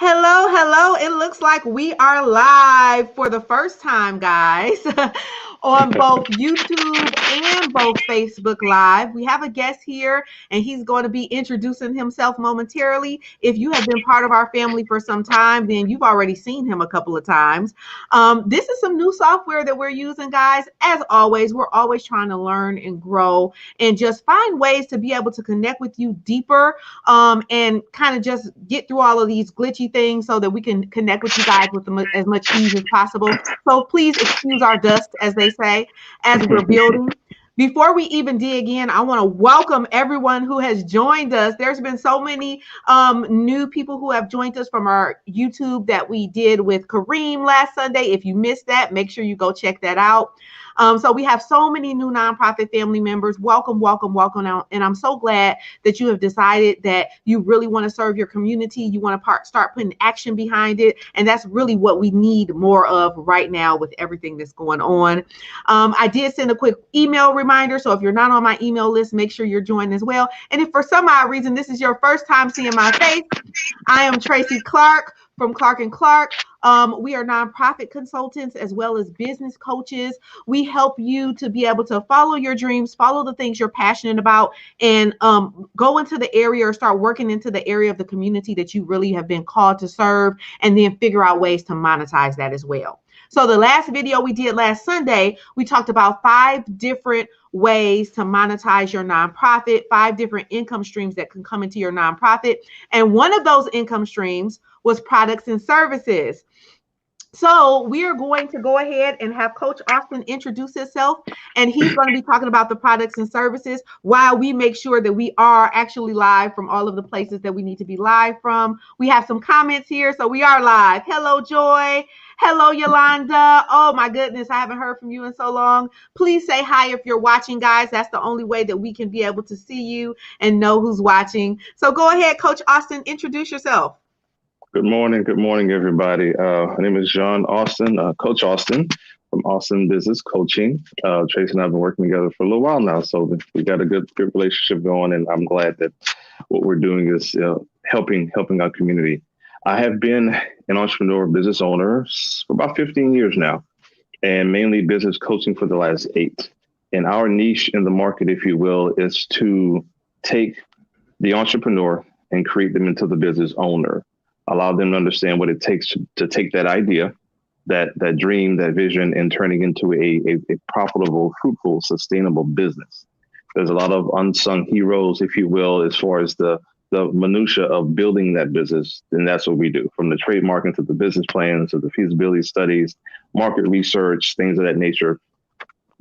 Hello, hello. It looks like we are live for the first time, guys, on both YouTube and both Facebook Live. We have a guest here, and he's going to be introducing himself momentarily. If you have been part of our family for some time, then you've already seen him a couple of times. This is some new software that we're using, guys. As always, we're always trying to learn and grow and just find ways to be able to connect with you deeper and kind of just get through all of these glitchy things so that we can connect with you guys with as much ease as possible. So please excuse our dust, as they say, as we're building. Before we even dig in, I want to welcome everyone who has joined us. There's been so many new people who have joined us from our YouTube that we did with Kareem last Sunday. If you missed that, make sure you go check that out. So we have so many new nonprofit family members. Welcome, welcome, welcome. And I'm so glad that you have decided that you really want to serve your community. You want to start putting action behind it. And that's really what we need more of right now with everything that's going on. I did send a quick email reminder. So if you're not on my email list, make sure you're joined as well. And if for some odd reason this is your first time seeing my face, I am Tracy Clark from Clark & Clark. We are nonprofit consultants as well as business coaches. We help you to be able to follow your dreams, follow the things you're passionate about, and go into the area or start working into the area of the community that you really have been called to serve, and then figure out ways to monetize that as well. So the last video we did last Sunday, we talked about 5 different ways to monetize your nonprofit, 5 different income streams that can come into your nonprofit. And one of those income streams was products and services. So we are going to go ahead and have Coach Austin introduce himself, and he's going to be talking about the products and services while we make sure that we are actually live from all of the places that we need to be live from. We have some comments here, so we are live. Hello, Joy. Hello, Yolanda. Oh, my goodness. I haven't heard from you in so long. Please say hi if you're watching, guys. That's the only way that we can be able to see you and know who's watching. So go ahead, Coach Austin, introduce yourself. Good morning, everybody. My name is John Austin, Coach Austin from Austin Business Coaching. Tracy and I have been working together for a little while now, so we got a good relationship going, and I'm glad that what we're doing is helping our community. I have been an entrepreneur, business owner for about 15 years now, and mainly business coaching for the last 8. And our niche in the market, if you will, is to take the entrepreneur and create them into the business owner. Allow them to understand what it takes to take that idea, that dream, that vision, and turning into a profitable, fruitful, sustainable business. There's a lot of unsung heroes, if you will, as far as the minutia of building that business. And that's what we do, from the trademarking to the business plans to the feasibility studies, market research, things of that nature.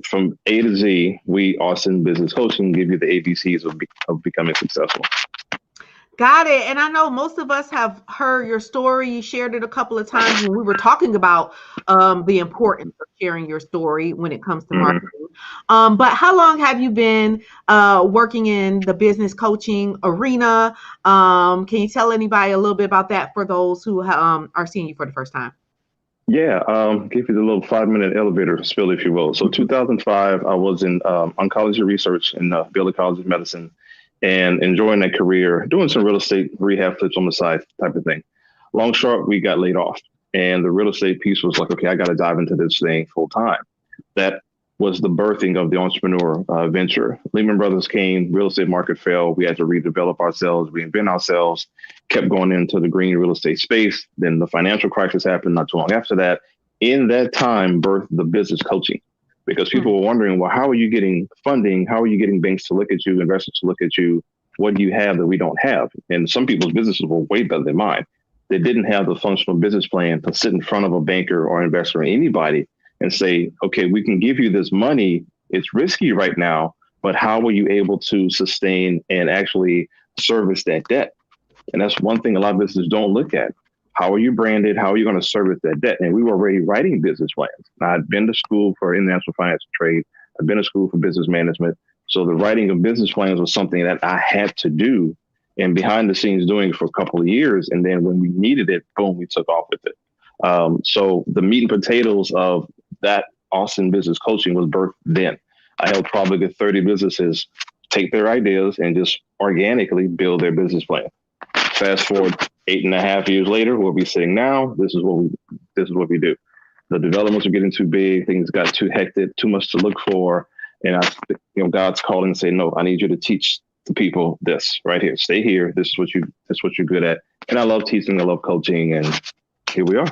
From A to Z, we, Austin Business Coaching, give you the ABCs of becoming successful. Got it. And I know most of us have heard your story. You shared it a couple of times when we were talking about the importance of sharing your story when it comes to marketing. But how long have you been working in the business coaching arena? Can you tell anybody a little bit about that for those who are seeing you for the first time? Yeah, give you the little 5-minute elevator spill, if you will. So 2005, I was in oncology research in Baylor College of Medicine, and enjoying that career, doing some real estate rehab flips on the side type of thing. Long short, we got laid off. And the real estate piece was like, okay, I got to dive into this thing full time. That was the birthing of the entrepreneur venture. Lehman Brothers came, real estate market fell. We had to redevelop ourselves, reinvent ourselves, kept going into the green real estate space. Then the financial crisis happened not too long after that. In that time, birthed the business coaching. Because people were wondering, well, how are you getting funding? How are you getting banks to look at you, investors to look at you? What do you have that we don't have? And some people's businesses were way better than mine. They didn't have the functional business plan to sit in front of a banker or investor or anybody and say, okay, we can give you this money. It's risky right now, but how are you able to sustain and actually service that debt? And that's one thing a lot of businesses don't look at. How are you branded? How are you going to service that debt? And we were already writing business plans. Now, I'd been to school for international financial trade. I've been to school for business management. So the writing of business plans was something that I had to do, and behind the scenes doing for a couple of years. And then when we needed it, boom, we took off with it. So the meat and potatoes of that Austin Business Coaching was birthed then. I helped probably get 30 businesses take their ideas and just organically build their business plan. Fast forward 8.5 years later, where we sitting now. This is what we do. The developments are getting too big. Things got too hectic, too much to look for. And God's calling and saying, no, I need you to teach the people this right here. Stay here. This is what you're good at. And I love teaching. I love coaching. And here we are.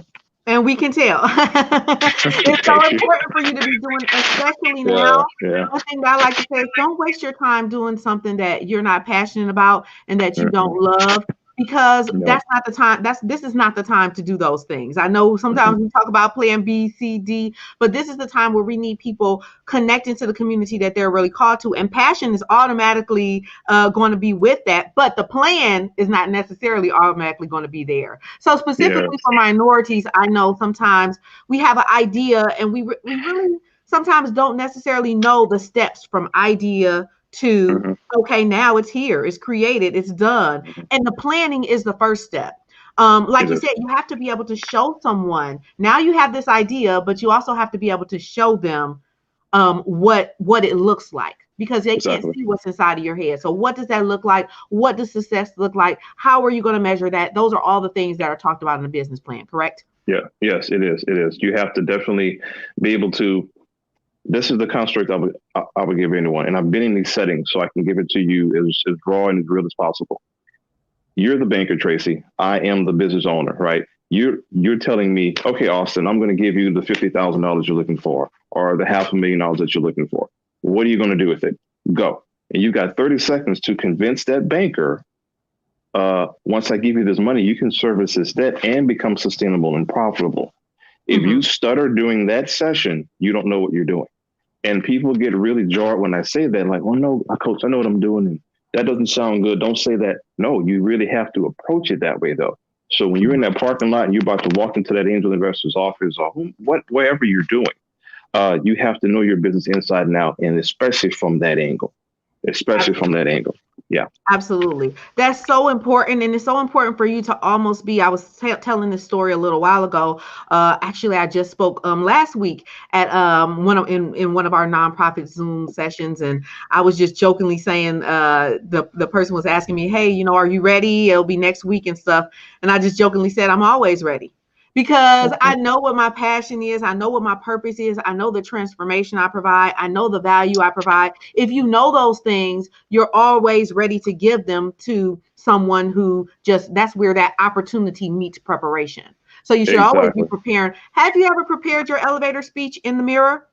And we can tell. It's so Thank you. important for you to be doing, especially Yeah, now. yeah. One thing that I like to say is don't waste your time doing something that you're not passionate about and that you don't Mm-hmm. love, because No. that's not the time. This is not the time to do those things. I know Mm-hmm. sometimes we talk about plan B, C, D, but this is the time where we need people connecting to the community that they're really called to, and passion is automatically going to be with that, but the plan is not necessarily automatically going to be there. So Yeah. specifically for minorities, I know sometimes we have an idea and we really sometimes don't necessarily know the steps from idea to, Mm-hmm. okay, now it's here, it's created, it's done. Mm-hmm. And the planning is the first step. Like Is you it said, you have to be able to show someone. Now you have this idea, but you also have to be able to show them what it looks like, because they can't exactly? see what's inside of your head. So what does that look like? What does success look like? How are you going to measure that? Those are all the things that are talked about in the business plan, correct? Yeah. Yes, it is. It is. You have to definitely be able to. This is the construct I would give anyone, and I've been in these settings, so I can give it to you as raw and as real as possible. You're the banker, Tracy. I am the business owner, right? You're telling me, okay, Austin, I'm going to give you the $50,000 you're looking for, or the $500,000 that you're looking for. What are you going to do with it? Go. And you've got 30 seconds to convince that banker. Once I give you this money, you can service this debt and become sustainable and profitable. If Mm-hmm. you stutter during that session, you don't know what you're doing. And people get really jarred when I say that, like, oh no, coach, I know what I'm doing. And that doesn't sound good. Don't say that. No, you really have to approach it that way, though. So when you're in that parking lot and you're about to walk into that angel investor's office or wherever you're doing, you have to know your business inside and out, and especially from that angle. Especially from that angle. Yeah. Absolutely. That's so important. And it's so important for you to almost be. I was telling this story a little while ago. Actually, I just spoke last week at in one of our nonprofit Zoom sessions. And I was just jokingly saying the person was asking me, hey, are you ready? It'll be next week and stuff. And I just jokingly said, I'm always ready. Because Okay. I know what my passion is. I know what my purpose is. I know the transformation I provide. I know the value I provide. If you know those things, you're always ready to give them to someone who that's where that opportunity meets preparation. So you should always be Exactly. preparing. Have you ever prepared your elevator speech in the mirror?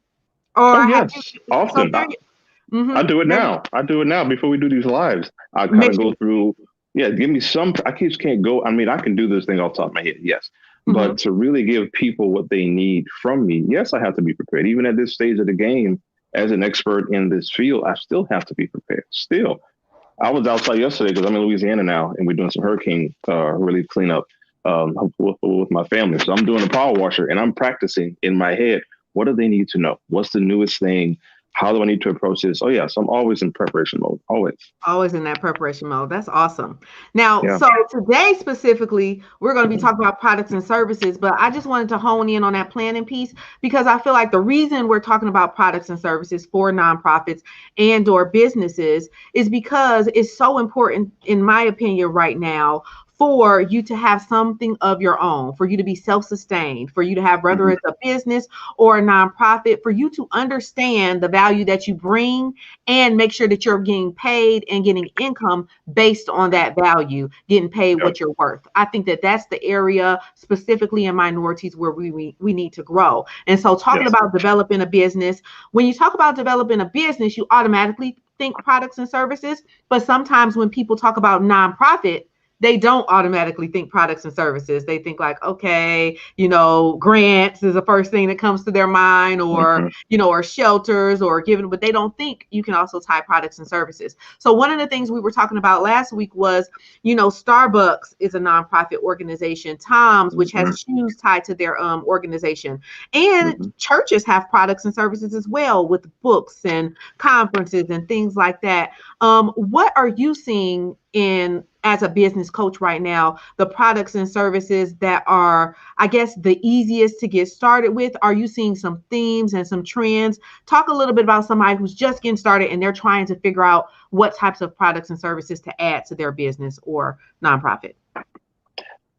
Or Oh have you? yes, So often. there you, I do it there you now. I do it now before we do these lives. I kind make of go sure. through, yeah, give me some. I just can't go. I mean, I can do this thing off the top of my head, yes. Mm-hmm. But to really give people what they need from me, yes, I have to be prepared. Even at this stage of the game, as an expert in this field, I still have to be prepared. Still, I was outside yesterday because I'm in Louisiana now, and we're doing some hurricane relief cleanup with my family. So I'm doing a power washer, and I'm practicing in my head. What do they need to know? What's the newest thing? How do I need to approach this? Oh, yes, I'm always in preparation mode. Always. Always in that preparation mode. That's awesome. Now, Yeah. so today specifically, we're going to be Mhm. talking about products and services, but I just wanted to hone in on that planning piece because I feel like the reason we're talking about products and services for nonprofits and or businesses is because it's so important, in my opinion, right now for you to have something of your own, for you to be self-sustained, for you to have, whether Mhm. it's a business or a nonprofit, for you to understand the value that you bring and make sure that you're getting paid and getting income based on that value, getting paid Yep. what you're worth. I think that that's the area specifically in minorities where we need to grow. And so talking Yes. about developing a business, when you talk about developing a business, you automatically think products and services. But sometimes when people talk about nonprofit, they don't automatically think products and services. They think like, okay, grants is the first thing that comes to their mind, or Hmm. or shelters or giving, but they don't think you can also tie products and services. So one of the things we were talking about last week was, Starbucks is a nonprofit organization, Tom's, which has Hmm. shoes tied to their organization, and Hmm. churches have products and services as well with books and conferences and things like that. What are you seeing in as a business coach right now, the products and services that are, I guess, the easiest to get started with? Are you seeing some themes and some trends? Talk a little bit about somebody who's just getting started and they're trying to figure out what types of products and services to add to their business or nonprofit.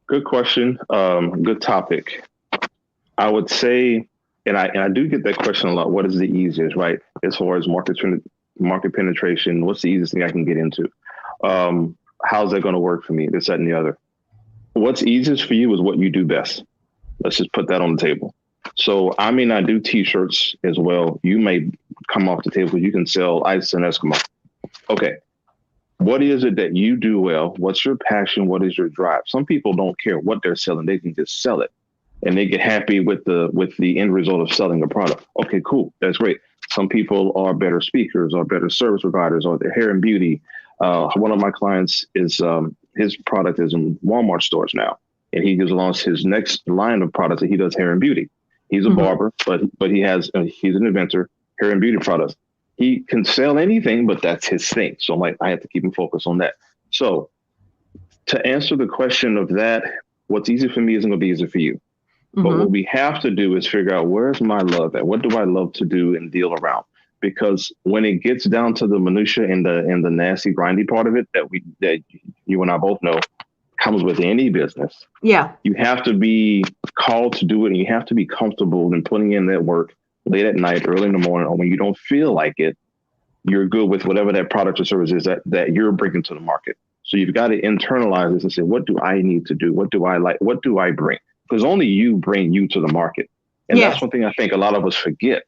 Good question. Good topic. I would say, and I do get that question a lot. What is the easiest, right? As far as market penetration, what's the easiest thing I can get into? How's that going to work for me? This, that, and the other. What's easiest for you is what you do best. Let's just put that on the table. So I may not do T-shirts as well. You may come off the table. You can sell ice and Eskimo. Okay. What is it that you do well? What's your passion? What is your drive? Some people don't care what they're selling. They can just sell it and they get happy with the end result of selling a product. Okay, cool. That's great. Some people are better speakers or better service providers or their hair and beauty. One of my clients is his product is in Walmart stores now, and he just launched his next line of products that he does hair and beauty. He's a barber, but he's an inventor, hair and beauty products. He can sell anything, but that's his thing. So I'm like, I have to keep him focused on that. So to answer the question of that, what's easy for me isn't going to be easy for you. But what we have to do is figure out, where's my love at? What do I love to do and deal around? Because when it gets down to the minutia and the nasty, grindy part of it that you and I both know comes with any business. Yeah. You have to be called to do it, and you have to be comfortable in putting in that work late at night, early in the morning, or when you don't feel like it, you're good with whatever that product or service is that you're bringing to the market. So you've got to internalize this and say, what do I need to do? What do I like? What do I bring? Because only you bring you to the market. And that's one thing I think a lot of us forget.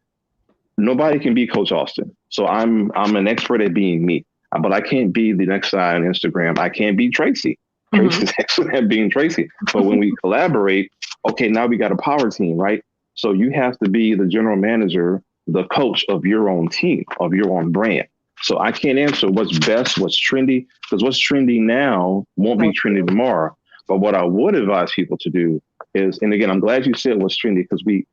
Nobody can be Coach Austin. So I'm an expert at being me, but I can't be the next guy on Instagram. I can't be Tracy. Tracy's excellent at being Tracy. But when we collaborate, okay, now we got a power team, right? So you have to be the general manager, the coach of your own team, of your own brand. So I can't answer what's best, what's trendy, because what's trendy now won't be trendy tomorrow. But what I would advise people to do is, and again, I'm glad you said what's trendy, because we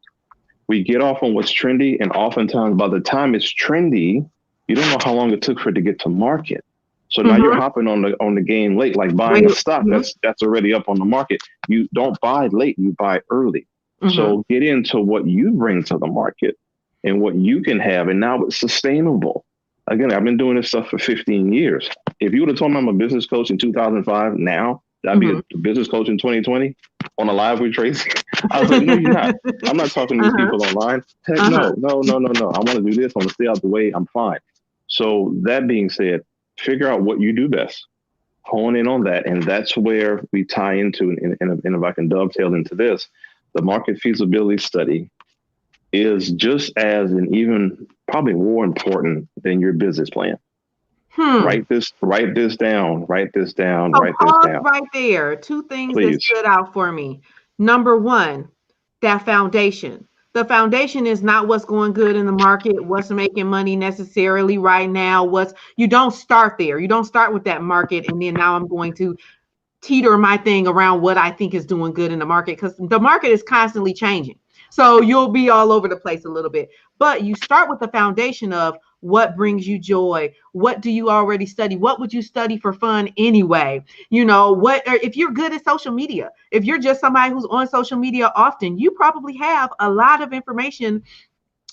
get off on what's trendy, and oftentimes by the time it's trendy, you don't know how long it took for it to get to market. So now you're hopping on the game late, like buying a stock that's already up on the market. You don't buy late, you buy early. So get into what you bring to the market and what you can have, and now it's sustainable. Again, I've been doing this stuff for 15 years. If you would have told me I'm a business coach in 2005, now I'd be a business coach in 2020 on a live with Tracy. I was like, no, you're not. I'm not talking to these people online. Heck, no. I want to do this. I want to stay out the way. I'm fine. So that being said, figure out what you do best. Hone in on that. And that's where we tie into, and if I can dovetail into this, the market feasibility study is just as, and even probably more important than your business plan. Write this down. Right there. Two things that stood out for me. Number one, that foundation. The foundation is not what's going good in the market, what's making money necessarily right now. You don't start there. You don't start with that market and then now I'm going to teeter my thing around what I think is doing good in the market, because the market is constantly changing. So you'll be all over the place a little bit. But you start with the foundation of what brings you joy. What do you already study? What would you study for fun anyway? If you're good at social media, if you're just somebody who's on social media often, you probably have a lot of information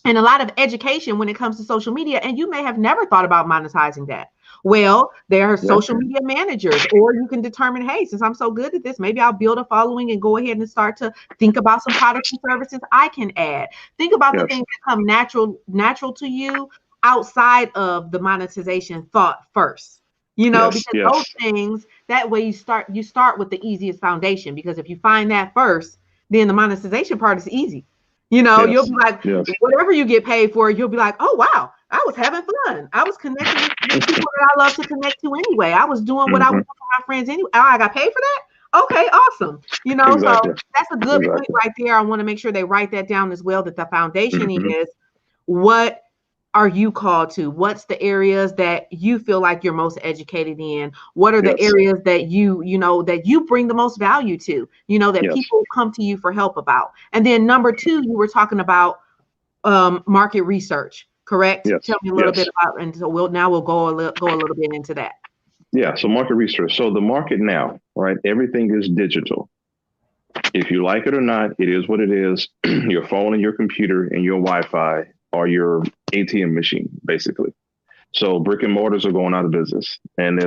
and a lot of education when it comes to social media, and you may have never thought about monetizing that. Well, there are social media managers, or you can determine, hey, since I'm so good at this, maybe I'll build a following and go ahead and start to think about some products and services I can add. Think about the things that come natural to you outside of the monetization thought first. Because those things, that way you start with the easiest foundation, because if you find that first, then the monetization part is easy. You'll be like, whatever you get paid for, you'll be like, oh, wow, I was having fun. I was connecting with people that I love to connect to anyway. I was doing what I want for my friends anyway. Oh, I got paid for that? Okay, awesome. So that's a good point right there. I want to make sure they write that down as well, that the foundation is, what are you called to? What's the areas that you feel like you're most educated in? What are the areas that that you bring the most value to, that people come to you for help about? And then number two, you were talking about market research, correct? Tell me a little bit about, and so we'll go a little bit into that. Yeah, so market research. So the market now, right? Everything is digital. If you like it or not, it is what it is. Your phone and your computer and your Wi-Fi are your ATM machine, basically. So brick and mortars are going out of business, and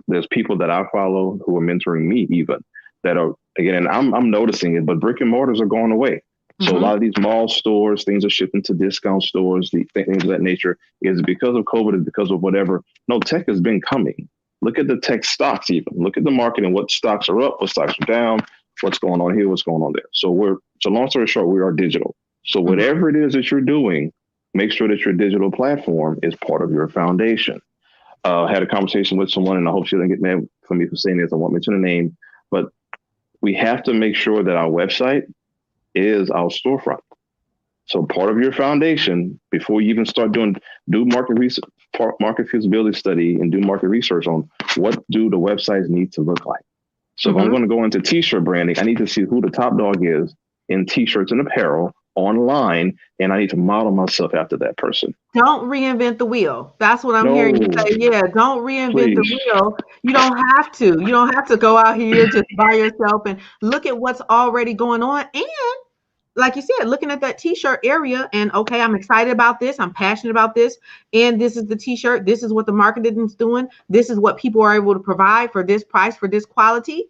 there's people that I follow who are mentoring me even that are again, and I'm noticing it, but brick and mortars are going away. So a Mm-hmm. lot of these mall stores, things are shifting to discount stores, things of that nature. Is it because of COVID? Is it because of whatever? No, tech has been coming. Look at the tech stocks, even look at the market and what stocks are up, what stocks are down, what's going on here, what's going on there. So long story short, we are digital. So Mm-hmm. whatever it is that you're doing, make sure that your digital platform is part of your foundation. Had a conversation with someone, and I hope she doesn't get mad for me for saying this. I won't mention the name, but we have to make sure that our website is our storefront. So part of your foundation before you even start do market research, market feasibility study, and do market research on what do the websites need to look like. So if I'm Mm-hmm. going to go into t-shirt branding, I need to see who the top dog is in t-shirts and apparel online, and I need to model myself after that person. Don't reinvent the wheel. That's what I'm hearing you No, say. Yeah, don't reinvent the please. wheel. You don't have to. You don't have to go out here just by yourself and look at what's already going on. And like you said, looking at that t-shirt area and okay, I'm excited about this. I'm passionate about this. And this is the t-shirt. This is what the marketing is doing. This is what people are able to provide for this price, for this quality.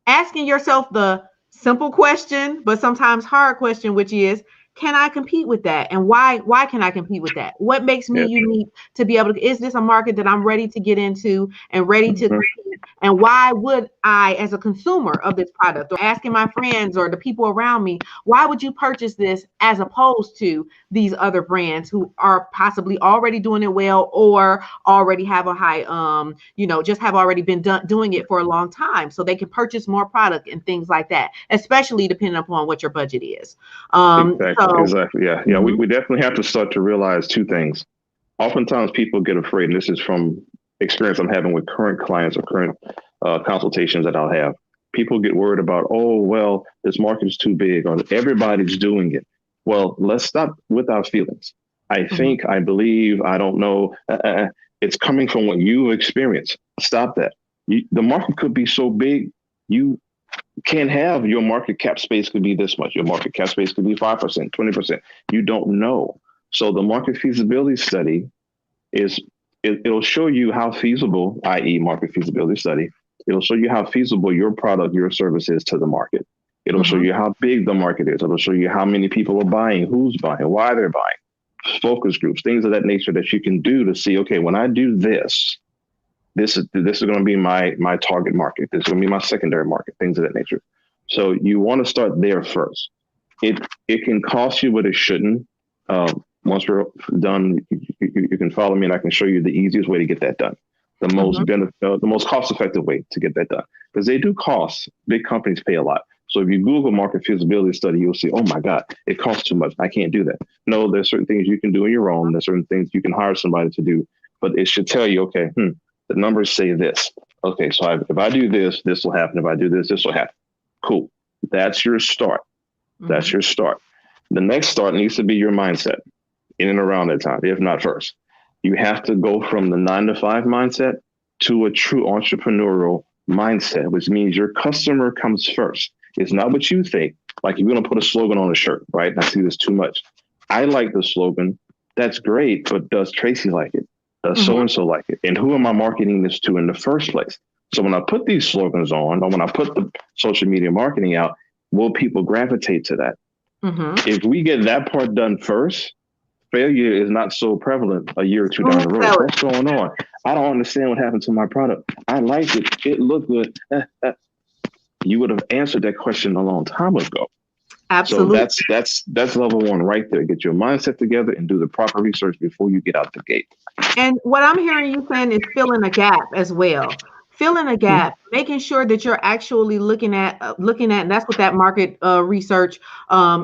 Asking yourself the simple question, but sometimes hard question, which is, can I compete with that? And why can I compete with that? What makes me Yeah. unique to be able to, is this a market that I'm ready to get into and ready to Mhm. compete? And why would I, as a consumer of this product, or asking my friends or the people around me, why would you purchase this as opposed to these other brands who are possibly already doing it well or already have a high just have already been doing it for a long time, so they can purchase more product and things like that, especially depending upon what your budget is. Exactly. So Exactly. Yeah. Yeah. We, mhm, we definitely have to start to realize two things. Oftentimes people get afraid, and this is from experience I'm having with current clients or current consultations that I'll have. People get worried about, oh, well, this market is too big or everybody's doing it. Well, let's stop with our feelings. I mhm, think, I believe, I don't know. It's coming from what you experience. Stop that. The market could be so big, you can't have your market cap space could be this much. Your market cap space could be 5%, 20%. You don't know. So the market feasibility study is it'll show you how feasible, i.e., market feasibility study. It'll show you how feasible your product, your service is to the market. It'll show mhm, you how big the market is. It'll show you how many people are buying, who's buying, why they're buying, focus groups, things of that nature that you can do to see, okay, when I do this, this is going to be my target market. This is going to be my secondary market, things of that nature. So you want to start there first. It can cost you, but it shouldn't. Once we're done, you can follow me, and I can show you the easiest way to get that done. mhm. The most cost effective way to get that done, because they do cost. Big companies pay a lot. So if you Google market feasibility study, you'll see, oh my God, it costs too much. I can't do that. No, there's certain things you can do on your own. There's certain things you can hire somebody to do, but it should tell you, okay, the numbers say this. Okay, so if I do this, this will happen. If I do this, this will happen. Cool. That's your start. That's Mhm. your start. The next start needs to be your mindset in and around that time, if not first. You have to go from the 9 to 5 mindset to a true entrepreneurial mindset, which means your customer comes first. It's not what you think. Like you're going to put a slogan on a shirt, right? And I see this too much. I like the slogan. That's great, but does Tracy like it? Does so Mhm. and so like it? And who am I marketing this to in the first place? So when I put these slogans on, or when I put the social media marketing out, will people gravitate to that? Mhm. If we get that part done first, failure is not so prevalent a year or two down Smooth the road. sailing. What's going on? I don't understand what happened to my product. I liked it. It looked good. You would have answered that question a long time ago. So Absolutely. that's level one right there. Get your mindset together and do the proper research before you get out the gate. And what I'm hearing you saying is filling a gap as well. Filling a Mhm. gap, making sure that you're actually looking at, and that's what that market research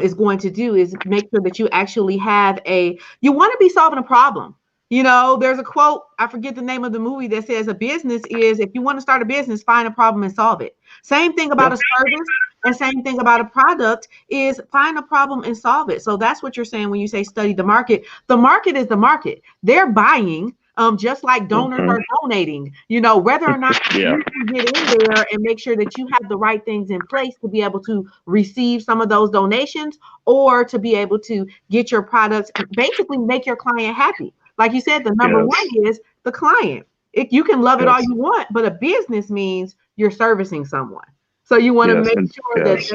is going to do, is make sure that you actually have you want to be solving a problem. There's a quote, I forget the name of the movie, that says a business is, if you want to start a business, find a problem and solve it. Same thing about Yeah. a service and same thing about a product is find a problem and solve it. So that's what you're saying when you say study the market. The market is the market. They're buying. Just like donors are donating, whether or not Yeah. you can get in there and make sure that you have the right things in place to be able to receive some of those donations, or to be able to get your products, basically make your client happy. Like you said, the number one Yes. is the client. You can love it all Yes. you want, but a business means you're servicing someone. So you want to Yes. make And sure yes.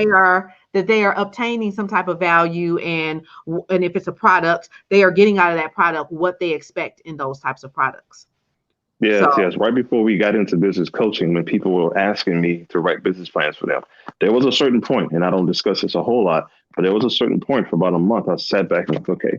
that they are obtaining some type of value, and if it's a product, they are getting out of that product what they expect in those types of products. So, Yes, yes. Right before we got into business coaching, when people were asking me to write business plans for them, there was a certain point, and I don't discuss this a whole lot, but there was a certain point for about a month. I sat back and like, okay,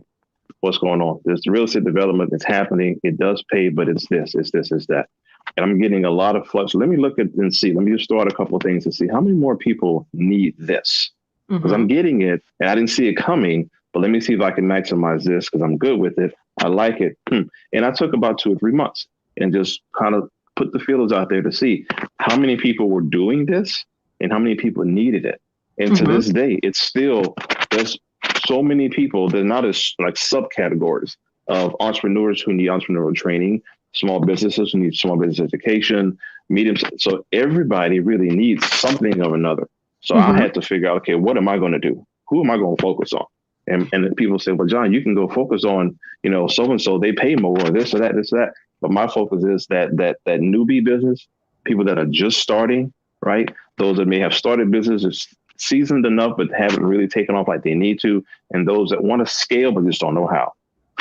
what's going on? There's real estate development that's happening. It does pay, but it's this, it's this, it's that. And I'm getting a lot of flux. Let me look at and see. Let me just throw out a couple of things and see how many more people need this. Because I'm getting it and I didn't see it coming, but let me see if I can maximize this because I'm good with it. I like it. And I took about 2 or 3 months and just kind of put the feelers out there to see how many people were doing this and how many people needed it. And to this day, it's still, there's so many people. They're not as like subcategories of entrepreneurs who need entrepreneurial training, small businesses who need small business education, medium. So everybody really needs something or another. So I had to figure out, okay, what am I going to do? Who am I going to focus on? And then people say, well, John, you can go focus on, so-and-so, they pay more, or this or that, this or that. But my focus is that newbie business, people that are just starting, right? Those that may have started businesses seasoned enough, but haven't really taken off like they need to. And those that want to scale, but just don't know how.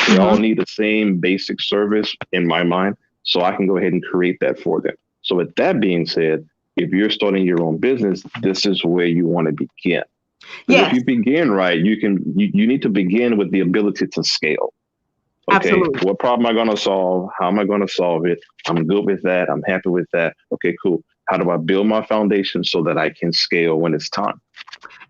They all need the same basic service in my mind. So I can go ahead and create that for them. So with that being said, if you're starting your own business, this is where you want to begin. Because if you begin right, you need to begin with the ability to scale. Okay, absolutely. what problem am I going to solve? How am I going to solve it? I'm good with that. I'm happy with that. Okay, cool. How do I build my foundation so that I can scale when it's time?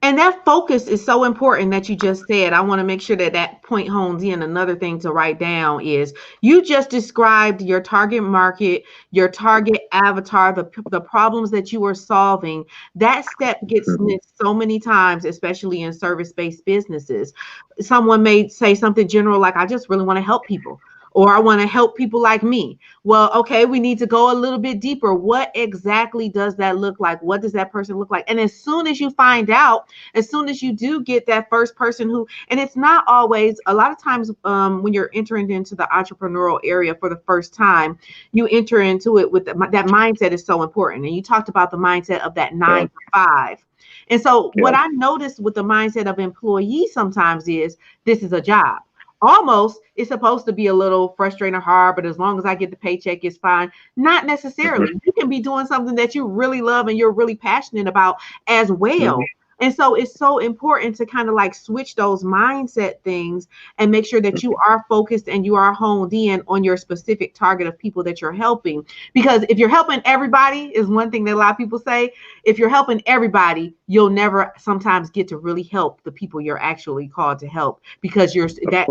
And that focus is so important that you just said. I want to make sure that that point hones in. Another thing to write down is you just described your target market, your target avatar, the problems that you are solving. That step gets missed so many times, especially in service-based businesses. Someone may say something general like, I just really want to help people, or I want to help people like me. Well, okay, we need to go a little bit deeper. What exactly does that look like? What does that person look like? And as soon as you find out, as soon as you do get that first person who, and it's not always, a lot of times when you're entering into the entrepreneurial area for the first time, you enter into it with that mindset is so important. And you talked about the mindset of that 9 to 5. And so what I noticed with the mindset of employees sometimes is this is a job. Almost it's supposed to be a little frustrating or hard, but as long as I get the paycheck, it's fine. Not necessarily. You can be doing something that you really love and you're really passionate about as well. And so it's so important to kind of like switch those mindset things and make sure that you are focused and you are honed in on your specific target of people that you're helping. Because if you're helping everybody, is one thing that a lot of people say, if you're helping everybody, you'll never sometimes get to really help the people you're actually called to help, because that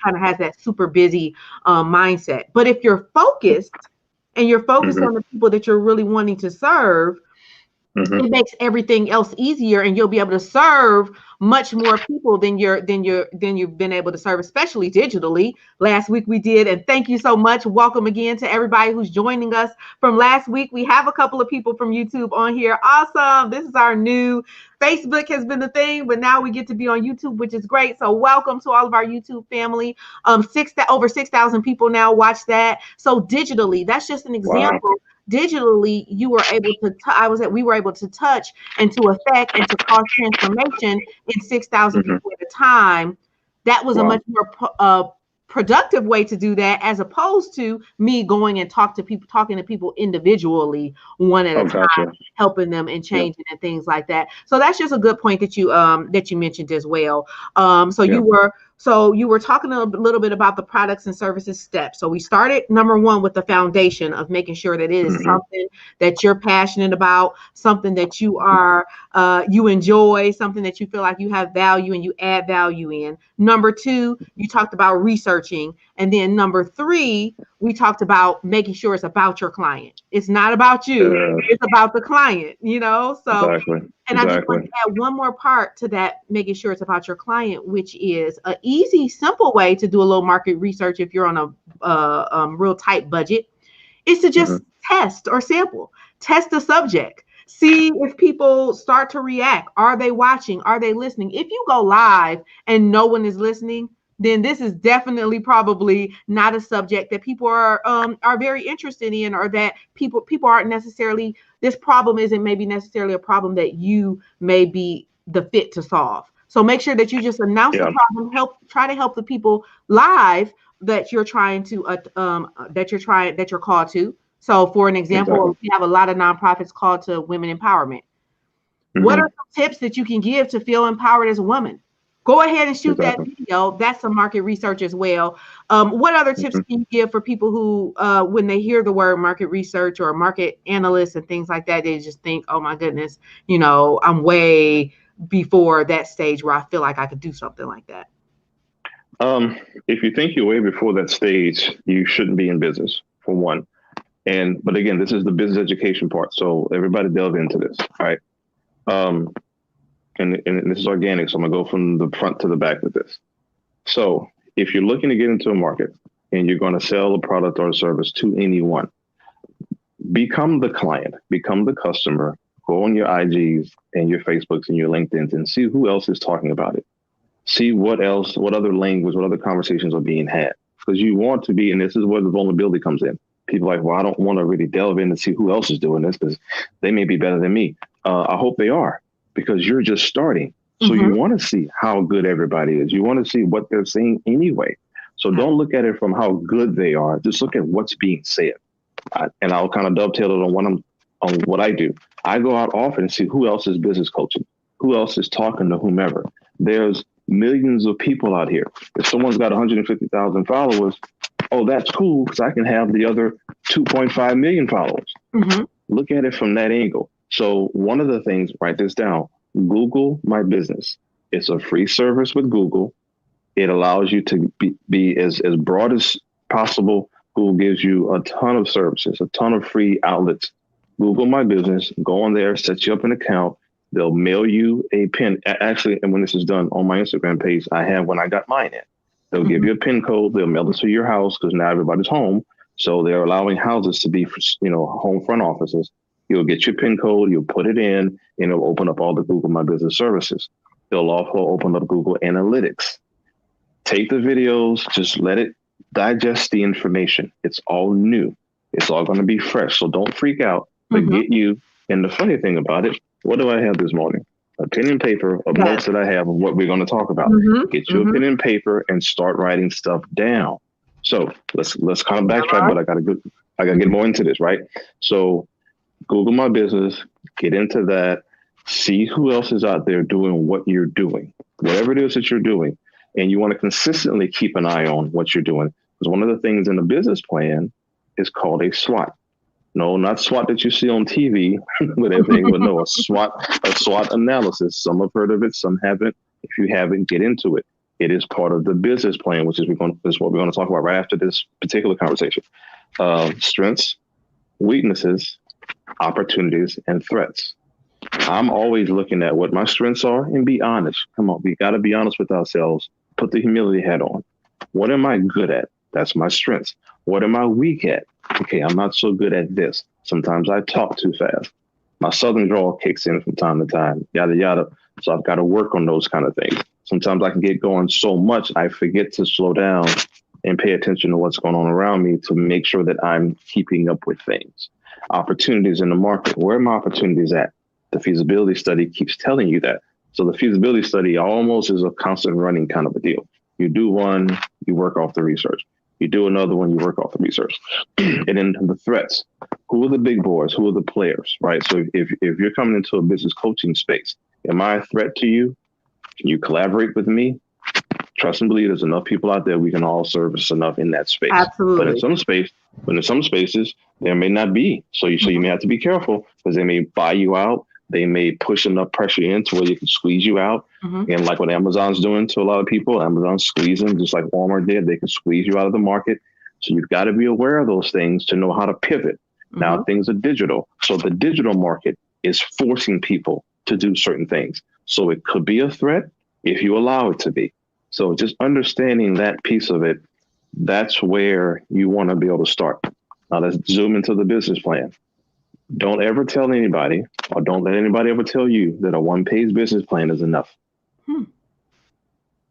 kind of has that super busy mindset. But if you're focused and you're focused on the people that you're really wanting to serve, it makes everything else easier, and you'll be able to serve much more people than you've been able to serve, especially digitally. Last week we did, and thank you so much. Welcome again to everybody who's joining us from last week. We have a couple of people from YouTube on here. Awesome. This is our new Facebook has been the thing, but now we get to be on YouTube, which is great. So welcome to all of our YouTube family. Over 6,000 people now watch that. So digitally, that's just an example. Wow. Digitally, you were able to we were able to touch and to affect and to cause transformation in 6,000 people at a time. That was a much more productive way to do that, as opposed to me going and talking to people individually, one at a time, helping them and changing and things like that. So that's just a good point that you mentioned as well. You were talking a little bit about the products and services steps. So we started number one with the foundation of making sure that it is something that you're passionate about, something that you enjoy, something that you feel like you have value and you add value in. Number two, you talked about researching. And then number three, we talked about making sure it's about your client. It's not about you. It's about the client, So And I just want to add one more part to that, making sure it's about your client, which is an easy, simple way to do a little market research if you're on a real tight budget, is to just test or sample, test the subject, see if people start to react. Are they watching? Are they listening? If you go live and no one is listening, then this is definitely probably not a subject that people are very interested in, or that people aren't necessarily, this problem isn't maybe necessarily a problem that you may be the fit to solve. So make sure that you just announce the problem, try to help the people live that you're trying to that you're called to. So for an example, we have a lot of nonprofits called to women empowerment. What are some tips that you can give to feel empowered as a woman? Go ahead and shoot that video. That's some market research as well. What other tips can you give for people who, when they hear the word market research or market analyst and things like that, they just think, oh my goodness, I'm way before that stage where I feel like I could do something like that? If you think you're way before that stage, you shouldn't be in business, for one. But again, this is the business education part. So everybody delve into this, right? And this is organic, so I'm gonna go from the front to the back with this. So if you're looking to get into a market and you're going to sell a product or a service to anyone, become the client, become the customer, go on your IGs and your Facebooks and your LinkedIns and see who else is talking about it. See what other language, what other conversations are being had. Because you want to be, and this is where the vulnerability comes in. People are like, well, I don't want to really delve in and see who else is doing this because they may be better than me. I hope they are, because you're just starting. So you want to see how good everybody is. You want to see what they're saying anyway. So don't look at it from how good they are. Just look at what's being said. And I'll kind of dovetail it on what I do. I go out often and see who else is business coaching, who else is talking to whomever. There's millions of people out here. If someone's got 150,000 followers, oh, that's cool because I can have the other 2.5 million followers. Look at it from that angle. So one of the things, write this down, Google My Business. It's a free service with Google. It allows you to be as broad as possible. Google gives you a ton of services, a ton of free outlets. Google My Business, go on there, set you up an account. They'll mail you a pin. Actually, and when this is done on my Instagram page, I have when I got mine in. They'll give you a pin code. They'll mail it to your house because now everybody's home. So they're allowing houses to be, home front offices. You'll get your pin code, you'll put it in, and it'll open up all the Google My Business services. They'll also open up Google Analytics. Take the videos, just let it digest the information. It's all new. It's all going to be fresh. So don't freak out, but get you. And the funny thing about it, what do I have this morning? A pen and paper of notes that I have of what we're going to talk about. Get you a pen and paper and start writing stuff down. So let's kind of backtrack, but I gotta get more into this, right? So Google My Business, get into that, see who else is out there doing what you're doing, whatever it is that you're doing. And you want to consistently keep an eye on what you're doing. Because one of the things in the business plan is called a SWOT. No, not SWOT that you see on TV with everything, but no, a SWOT analysis. Some have heard of it, some haven't. If you haven't, get into it. It is part of the business plan, which is what we're going to talk about right after this particular conversation. Strengths, weaknesses, opportunities, and threats. I'm always looking at what my strengths are and be honest. Come on, we got to be honest with ourselves. Put the humility hat on. What am I good at? That's my strengths. What am I weak at? Okay, I'm not so good at this. Sometimes I talk too fast. My southern drawl kicks in from time to time, yada, yada. So I've got to work on those kind of things. Sometimes I can get going so much, I forget to slow down and pay attention to what's going on around me to make sure that I'm keeping up with things. Opportunities in the market. Where are my opportunities at? The feasibility study keeps telling you that. So the feasibility study almost is a constant running kind of a deal. You do one, you work off the research. You do another one, you work off the research. And then the threats. Who are the big boys? Who are the players, right? So if you're coming into a business coaching space, am I a threat to you? Can you collaborate with me? Trust and believe there's enough people out there we can all service enough in that space. Absolutely. But in some spaces, there may not be. So you may have to be careful because they may buy you out. They may push enough pressure in to where you can squeeze you out. And like what Amazon's doing to a lot of people, Amazon's squeezing just like Walmart did. They can squeeze you out of the market. So you've got to be aware of those things to know how to pivot. Now things are digital. So the digital market is forcing people to do certain things. So it could be a threat if you allow it to be. So just understanding that piece of it, that's where you want to be able to start. Now let's zoom into the business plan. Don't ever tell anybody, or don't let anybody ever tell you that a one-page business plan is enough.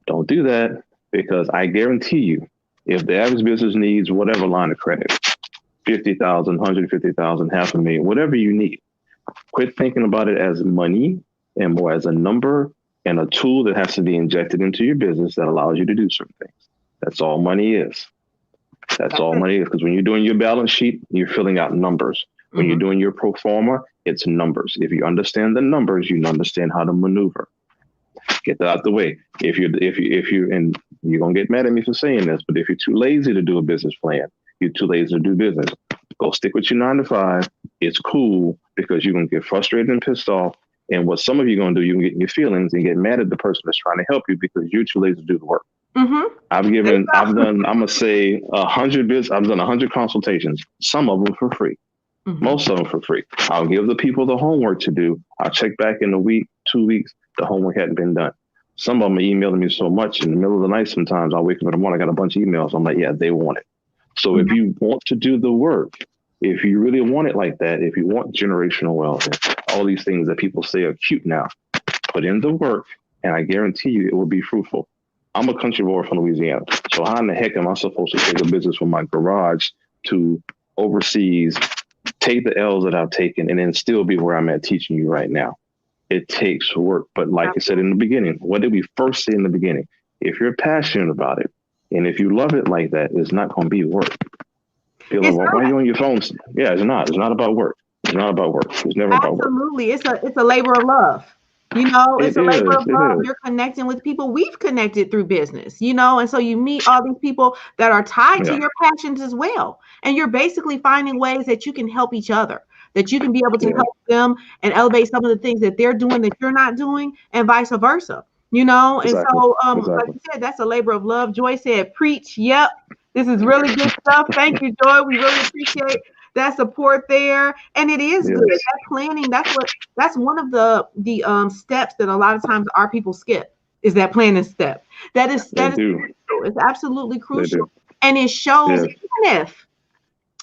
Don't do that, because I guarantee you, if the average business needs whatever line of credit, 50,000, 150,000, half a million, whatever you need, quit thinking about it as money and more as a number and a tool that has to be injected into your business that allows you to do certain things. That's all money is. That's all money is. Because when you're doing your balance sheet, you're filling out numbers. When you're doing your pro forma, it's numbers. If you understand the numbers, you understand how to maneuver. Get that out the way. If you, and you're gonna get mad at me for saying this, but if you're too lazy to do a business plan, you're too lazy to do business, go stick with your 9 to 5. It's cool, because you're gonna get frustrated and pissed off. And what some of you are gonna do, you can get in your feelings and get mad at the person that's trying to help you because you're too lazy to do the work. I've done, I'm gonna say 100 I've done 100 consultations, some of them for free. Most of them for free. I'll give the people the homework to do. I'll check back in a week, 2 weeks, the homework hadn't been done. Some of them are emailing me so much in the middle of the night. Sometimes I'll wake up in the morning, I got a bunch of emails. I'm like, yeah, they want it. So if you want to do the work, if you really want it like that, if you want generational wealth, and all these things that people say are cute now, put in the work, and I guarantee you it will be fruitful. I'm a country boy from Louisiana. So how in the heck am I supposed to take a business from my garage to overseas, take the L's that I've taken, and then still be where I'm at teaching you right now? It takes work. But like I said in the beginning, what did we first say in the beginning? If you're passionate about it, and if you love it like that, it's not going to be work. Why are you on your phone? Yeah, it's not. It's not about work. It's not about work. It's never about work. Absolutely. It's a labor of love. It's a labor of love. You're connecting with people. We've connected through business, and so you meet all these people that are tied to your passions as well. And you're basically finding ways that you can help each other, that you can be able to help them and elevate some of the things that they're doing that you're not doing, and vice versa, And so, like you said, that's a labor of love. Joy said, preach. Yep. This is really good stuff. Thank you, Joy. We really appreciate that support there. And it is good. That planning, that's one of the steps that a lot of times our people skip, is that planning step. That is it's absolutely crucial. And it shows,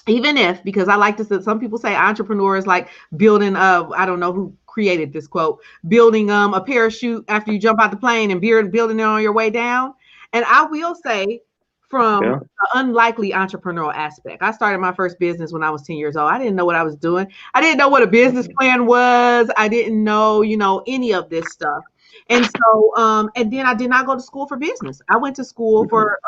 even if, because I like to, some people say entrepreneur is like building I don't know who created this quote, building a parachute after you jump out the plane and building it on your way down. And I will say, from the unlikely entrepreneurial aspect, I started my first business when I was 10 years old. I didn't know what I was doing. I didn't know what a business plan was. I didn't know, any of this stuff. And so, and then I did not go to school for business. I went to school for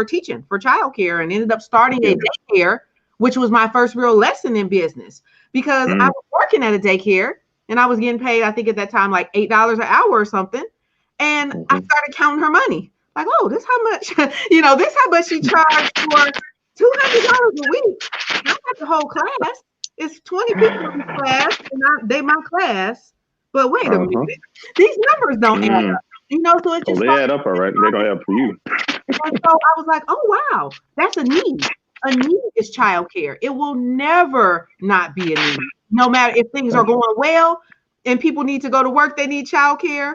teaching, for childcare, and ended up starting a daycare, which was my first real lesson in business, because I was working at a daycare and I was getting paid, I think at that time, like $8 an hour or something. And I started counting her money. Like, oh, this how much, this how much she charged for $200 a week. I got the whole class. It's 20 people in the class, and they my class. But wait a minute, these numbers don't add up. So it just they add up, all right. They don't add up for you. And so I was like, oh wow, that's a need. A need is childcare. It will never not be a need. No matter if things are going well and people need to go to work, they need childcare.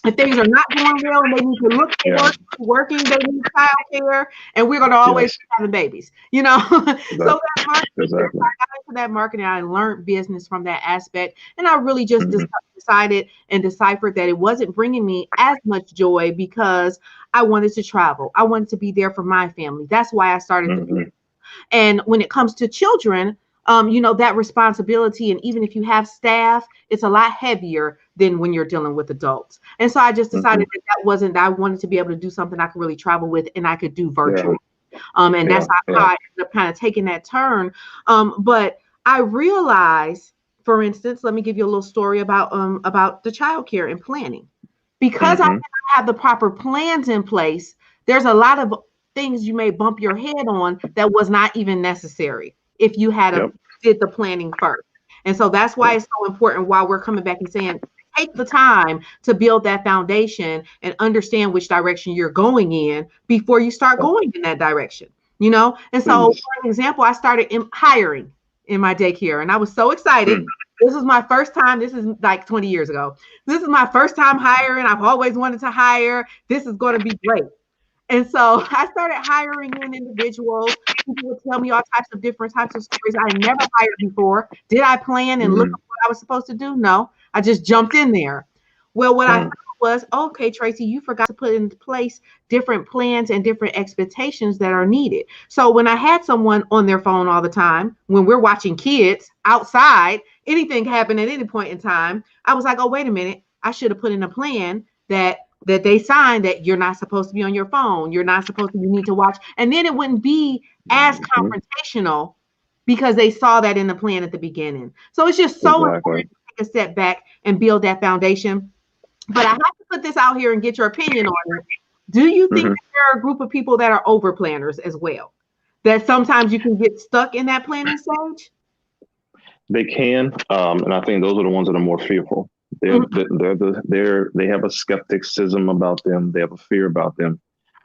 If things are not going well and they need to look for working, they need childcare, and we're going to always be having babies, So that marketing, I got into that marketing, I learned business from that aspect, and I really just decided and deciphered that it wasn't bringing me as much joy because I wanted to travel. I wanted to be there for my family. That's why I started the business. And when it comes to children, that responsibility, and even if you have staff, it's a lot heavier than when you're dealing with adults. And so I just decided that I wanted to be able to do something I could really travel with and I could do virtually. And that's how I ended up kind of taking that turn. But I realized, for instance, let me give you a little story about the childcare and planning. Because I didn't have the proper plans in place, there's a lot of things you may bump your head on that was not even necessary if you had did the planning first. And so that's why it's so important, while we're coming back and saying, take the time to build that foundation and understand which direction you're going in before you start going in that direction, And so, for example, I started hiring in my daycare, and I was so excited This is my first time. This is like 20 years ago. This is my first time hiring. I've always wanted to hire. This is going to be great. And so I started hiring in individuals. People would tell me all types of different types of stories I never hired before. Did I plan and look Mm-hmm. at what I was supposed to do? No, I just jumped in there. Well, what I found was, okay, Tracy, you forgot to put into place different plans and different expectations that are needed. So when I had someone on their phone all the time, when we're watching kids outside, anything can happen at any point in time. I was like, oh, wait a minute. I should have put in a plan that they signed that you're not supposed to be on your phone. You're not supposed to, you need to watch. And then it wouldn't be as Mm-hmm. confrontational because they saw that in the plan at the beginning. So it's just so Exactly. important to take a step back and build that foundation. But I have to put this out here and get your opinion on it. Do you think Mm-hmm. that there are a group of people that are over planners as well? That sometimes you can get stuck in that planning stage? They can, and I think those are the ones that are more fearful. Mhm. They have a skepticism about them. They have a fear about them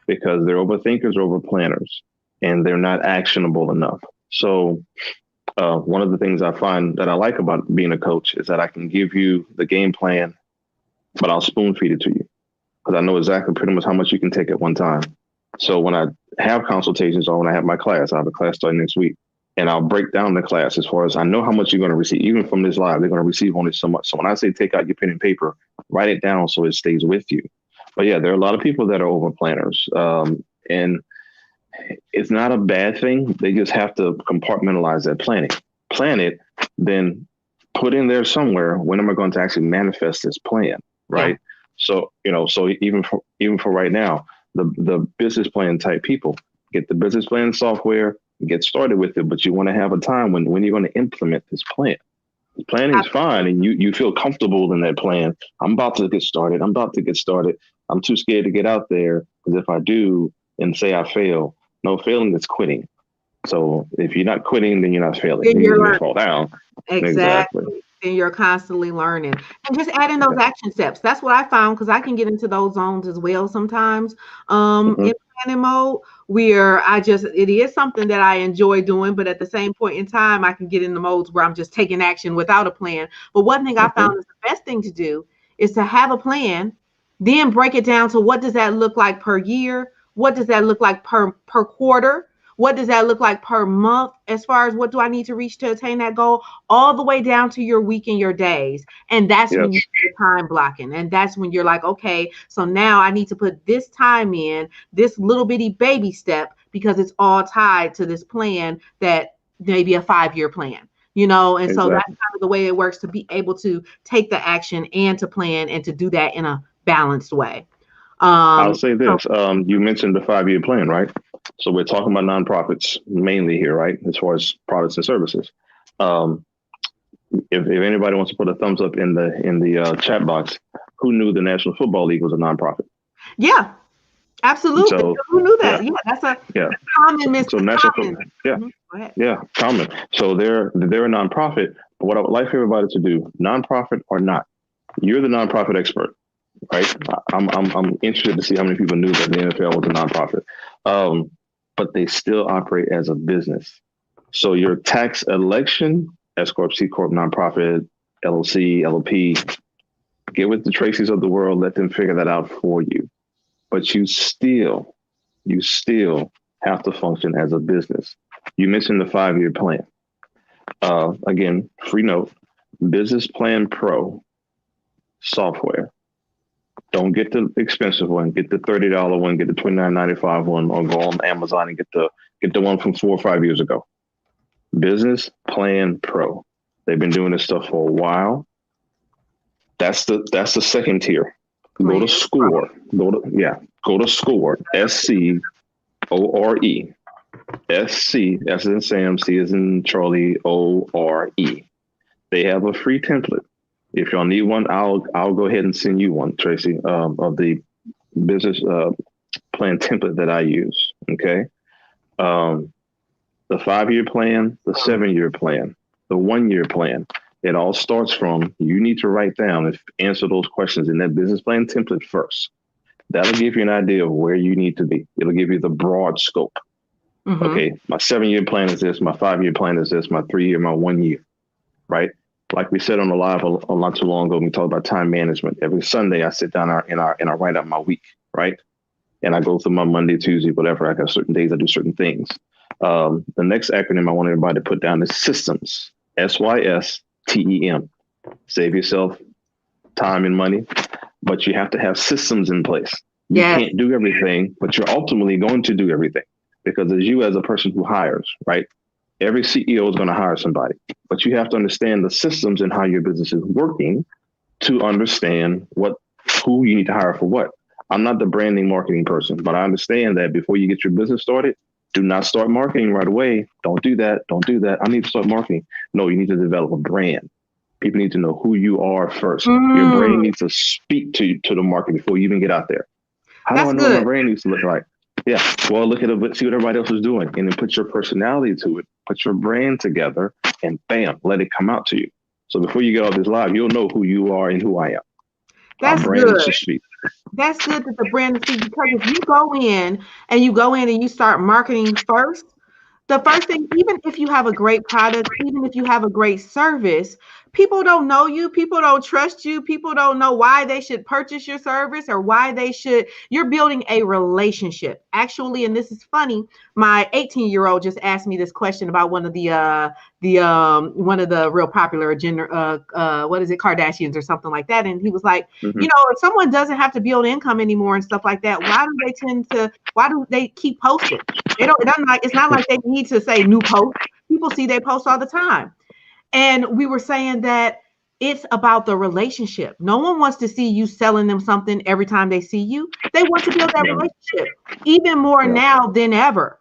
because they're overthinkers, over planners, and they're not actionable enough. So one of the things I find that I like about being a coach is that I can give you the game plan, but I'll spoon feed it to you because I know exactly pretty much how much you can take at one time. So when I have consultations or when I have my class, I have a class starting next week, and I'll break down the class as far as I know how much you're going to receive. Even from this live, they're going to receive only so much. So when I say take out your pen and paper, write it down so it stays with you. But yeah, there are a lot of people that are over planners, and it's not a bad thing. They just have to compartmentalize that planning. Plan it, then put in there somewhere, when am I going to actually manifest this plan, Yeah. right? So, so even for right now, the business plan type people get the business plan software, get started with it, but you want to have a time when you're going to implement this plan. The planning is fine, and you feel comfortable in that plan. I'm about to get started. I'm about to get started. I'm too scared to get out there because if I do and say I fail, no, failing is quitting. So if you're not quitting, then you're not failing. Then You're you're just gonna learning. fall down. Exactly. Exactly. And you're constantly learning and just adding those Yeah. action steps. That's what I found because I can get into those zones as well sometimes. Hmm. In planning mode, where it is something that I enjoy doing, but at the same point in time, I can get in the modes where I'm just taking action without a plan. But one thing I Hmm. found is the best thing to do is to have a plan, then break it down to what does that look like per year? What does that look like per quarter? What does that look like per month as far as what do I need to reach to attain that goal? All the way down to your week and your days. And that's when you Yes. do time blocking. And that's when you're like, okay, so now I need to put this time in, this little bitty baby step, because it's all tied to this plan that maybe a 5-year plan. And so that's Exactly. kind of the way it works to be able to take the action and to plan and to do that in a balanced way. I'll Um, say so this. You mentioned the 5-year plan, right? So we're talking about nonprofits mainly here, right? As far as products and services. Um, if anybody wants to put a thumbs up in the chat box, who knew the National Football League was a nonprofit? yeah, absolutely. So Who knew that? yeah, Yeah, that's a yeah. common So common. yeah, Go ahead. yeah, common. So they're a nonprofit. But what I would like for everybody to do, nonprofit or not, you're the nonprofit expert, right? I'm interested to see how many people knew that the NFL was a nonprofit, um, but they still operate as a business. So your tax election, S corp, C corp, nonprofit, LLC, LLP, get with the Tracy's of the world, let them figure that out for you. But you still have to function as a business. You mentioned the 5-year plan. Again, free note, Business Plan Pro software. Don't get the expensive one. Get the $30 one. Get the $29.95 one, or go on Amazon and get the one from 4 or 5 years ago. Business Plan Pro. They've been doing this stuff for a while. That's the second tier. Go Plan. to Score. Go to Score. SCORE. SC, S as in Sam, C as in Charlie, ORE. They have a free template. If y'all need one, I'll go ahead and send you one, Tracy, of the business plan template that I use. Okay. Um, the 5-year plan, the 7-year plan, the 1-year plan. It all starts from you need to write down and answer those questions in that business plan template first. That'll give you an idea of where you need to be. It'll give you the broad scope. Mm-hmm. Okay, my 7-year plan is this, my 5-year plan is this, my 3-year, my 1 year, right? Like we said on the live a not too long ago, we talked about time management. Every Sunday, I sit down and I write out my week, right? And I go through my Monday, Tuesday, whatever. I got certain days I do certain things. The next acronym I want everybody to put down is systems. SYSTEM. Save yourself time and money, but you have to have systems in place. You can't do everything, but you're ultimately going to do everything because as you as a person who hires, right? Every CEO is going to hire somebody, but you have to understand the systems and how your business is working to understand who you need to hire for what. I'm not the branding marketing person, but I understand that before you get your business started, do not start marketing right away. Don't do that. Don't do that. I need to start marketing. No, you need to develop a brand. People need to know who you are first. Your brain needs to speak to the market before you even get out there. How do I know what my brand needs to look like? Yeah, well, look at it, see what everybody else is doing, and then put your personality to it, put your brand together, and bam, let it come out to you. So before you get off this live, you'll know who you are and who I am. That's our brand good. is to speak. That's good that the brand is speak because if you go in and you start marketing first, the first thing, even if you have a great product, even if you have a great service, people don't know you, people don't trust you, people don't know why they should purchase your service or why they should. You're building a relationship. Actually, and this is funny, my 18-year-old just asked me this question about one of the real popular gender what is it, Kardashians or something like that. And he was like, if someone doesn't have to build income anymore and stuff like that, why do they keep posting? It's not like they need to say new post. People see they post all the time. And we were saying that it's about the relationship. No one wants to see you selling them something every time they see you. They want to build that relationship even more now than ever.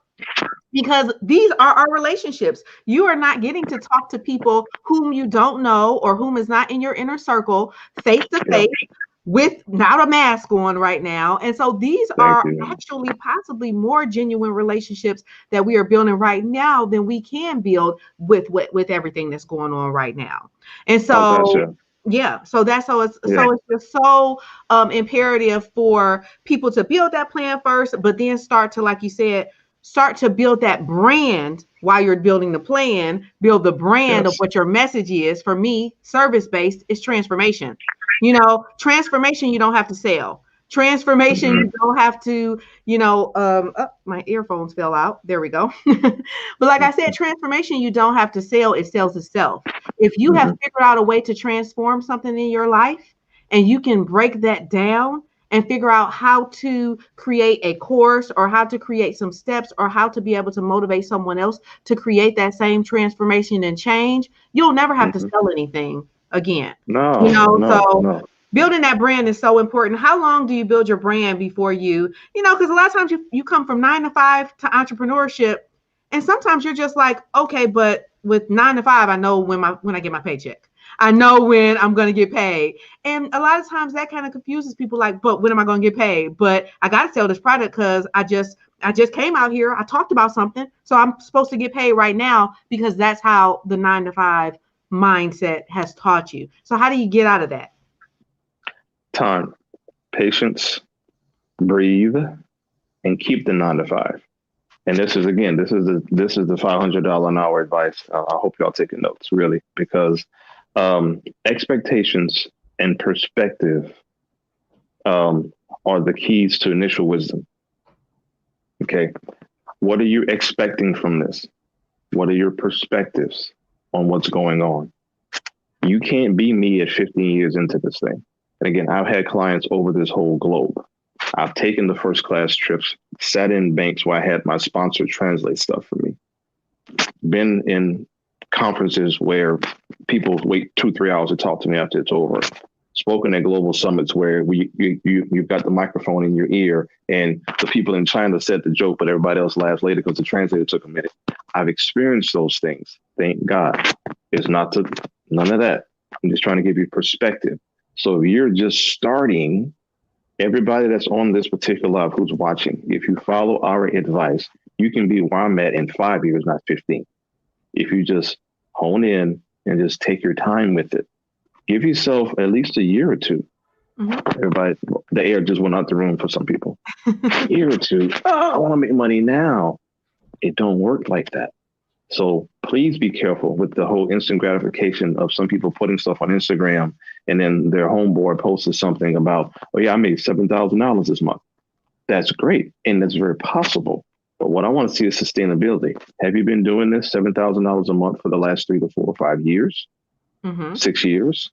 Because these are our relationships. You are not getting to talk to people whom you don't know or whom is not in your inner circle face to face without a mask on right now. And so these are actually possibly more genuine relationships that we are building right now than we can build with everything that's going on right now. And so it's just so imperative for people to build that plan first, but then start to, like you said, start to build that brand while you're building the plan. Build the brand of what your message is. For me, service-based is transformation. Transformation, you don't have to sell. Transformation, you don't have to, my earphones fell out. There we go. But like I said, transformation, you don't have to sell. It sells itself. If you have figured out a way to transform something in your life and you can break that down and figure out how to create a course or how to create some steps or how to be able to motivate someone else to create that same transformation and change, you'll never have to sell anything again. So building that brand is so important. How long do you build your brand before because a lot of times you come from 9 to 5 to entrepreneurship, and sometimes you're just like, okay, but with 9 to 5, I know when I get my paycheck. I know when I'm going to get paid. And a lot of times that kind of confuses people, like, but when am I going to get paid? But I got to sell this product because I just came out here. I talked about something. So I'm supposed to get paid right now because that's how the 9 to 5 mindset has taught you. So how do you get out of that? Time, patience, breathe, and keep the 9 to 5. And this is the $500 an hour advice. I hope y'all taking notes, really, because expectations and perspective are the keys to initial wisdom. Okay. What are you expecting from this? What are your perspectives on what's going on? You can't be me at 15 years into this thing. And again, I've had clients over this whole globe. I've taken the first class trips, sat in banks where I had my sponsor translate stuff for me. Been in conferences where people wait 2-3 hours to talk to me after it's over. Spoken at global summits where you've got the microphone in your ear and the people in China said the joke, but everybody else laughs later because the translator took a minute. I've experienced those things. Thank God. It's none of that. I'm just trying to give you perspective. So if you're just starting, everybody that's on this particular live who's watching, if you follow our advice, you can be where I'm at in 5 years, not 15. If you just hone in and just take your time with it, give yourself at least a year or two. Everybody, the air just went out the room for some people. A year or two. I want to make money now. It don't work like that. So please be careful with the whole instant gratification of some people putting stuff on Instagram and then their homeboy posted something about, oh yeah, I made $7,000 this month. That's great. And that's very possible. But what I want to see is sustainability. Have you been doing this $7,000 a month for the last 3 to 4 or 5 years, 6 years?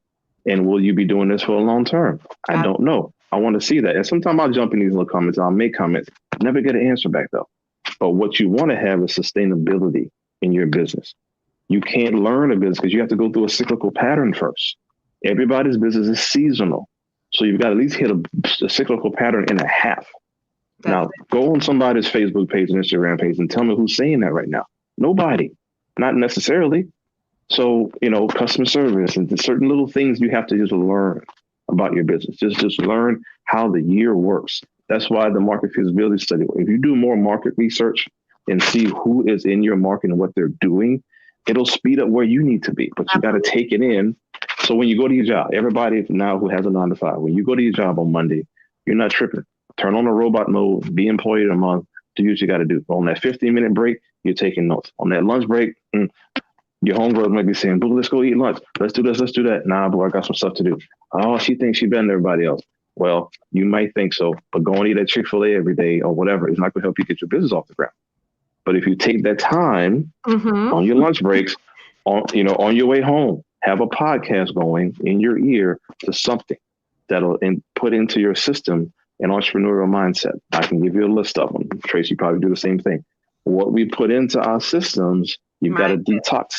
And will you be doing this for a long term? I don't know. I want to see that. And sometimes I'll jump in these little comments. I'll make comments. Never get an answer back though. But what you want to have is sustainability in your business. You can't learn a business because you have to go through a cyclical pattern first. Everybody's business is seasonal. So you've got to at least hit a cyclical pattern and a half. Now, go on somebody's Facebook page and Instagram page and tell me who's saying that right now. Nobody, not necessarily. So, customer service and certain little things you have to just learn about your business. Just learn how the year works. That's why the market feasibility study, if you do more market research and see who is in your market and what they're doing, it'll speed up where you need to be, but you got to take it in. So when you go to your job, everybody now who has a 9 to 5, when you go to your job on Monday, you're not tripping. Turn on the robot mode, be employee of the month, do what you got to do. On that 15-minute break, you're taking notes. On that lunch break, your homegirl might be saying, boo, let's go eat lunch. Let's do this, let's do that. Nah, boy, I got some stuff to do. Oh, she thinks she's better than everybody else. Well, you might think so, but go and eat at Chick-fil-A every day or whatever is not going to help you get your business off the ground. But if you take that time on your lunch breaks, on your way home, have a podcast going in your ear to something that'll put into your system an entrepreneurial mindset. I can give you a list of them. Tracy probably do the same thing. What we put into our systems, you've got to detox.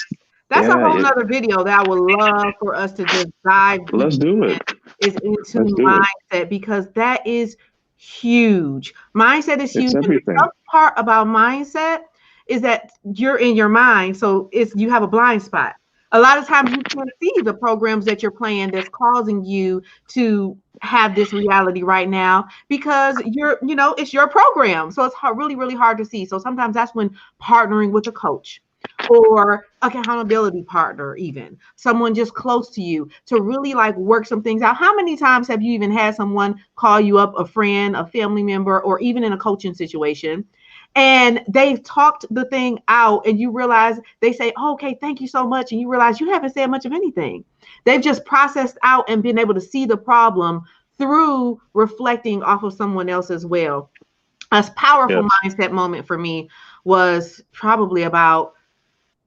That's a whole other video that I would love for us to just dive. Let's do it. Is into mindset because that is huge. Mindset is huge. And the tough part about mindset is that you're in your mind, so you have a blind spot. A lot of times you can't see the programs that you're playing that's causing you to have this reality right now because it's your program. So it's really, really hard to see. So sometimes that's when partnering with a coach or accountability partner, even someone just close to you to really work some things out. How many times have you even had someone call you up, a friend, a family member, or even in a coaching situation, and they've talked the thing out and you realize they say, oh, okay, thank you so much. And you realize you haven't said much of anything. They've just processed out and been able to see the problem through reflecting off of someone else as well. A powerful mindset moment for me was probably about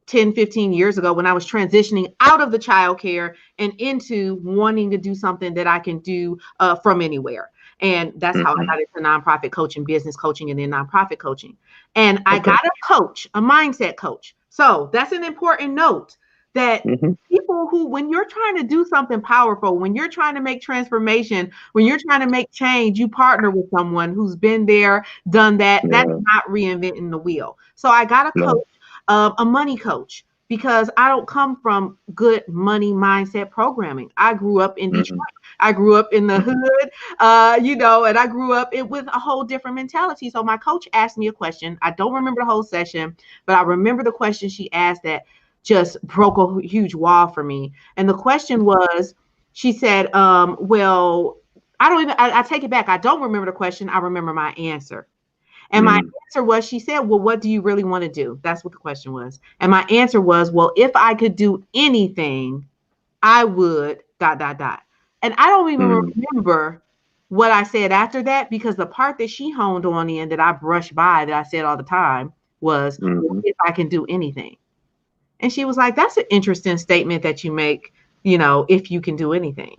10, 15 years ago when I was transitioning out of the childcare and into wanting to do something that I can do from anywhere. And that's how I got into nonprofit coaching, business coaching, and then nonprofit coaching. And I got a coach, a mindset coach. So that's an important note that people who, when you're trying to do something powerful, when you're trying to make transformation, when you're trying to make change, you partner with someone who's been there, done that. That's not reinventing the wheel. So I got a coach, a money coach, because I don't come from good money mindset programming. I grew up in Detroit. I grew up in the hood, and I grew up with a whole different mentality. So my coach asked me a question. I don't remember the whole session, but I remember the question she asked that just broke a huge wall for me. And the question was, she said, I take it back. I don't remember the question. I remember my answer. And my answer was, she said, well, what do you really want to do? That's what the question was. And my answer was, well, if I could do anything, I would ... And I don't even remember what I said after that, because the part that she honed on in that I brushed by, that I said all the time, was if I can do anything. And she was like, that's an interesting statement that you make, if you can do anything.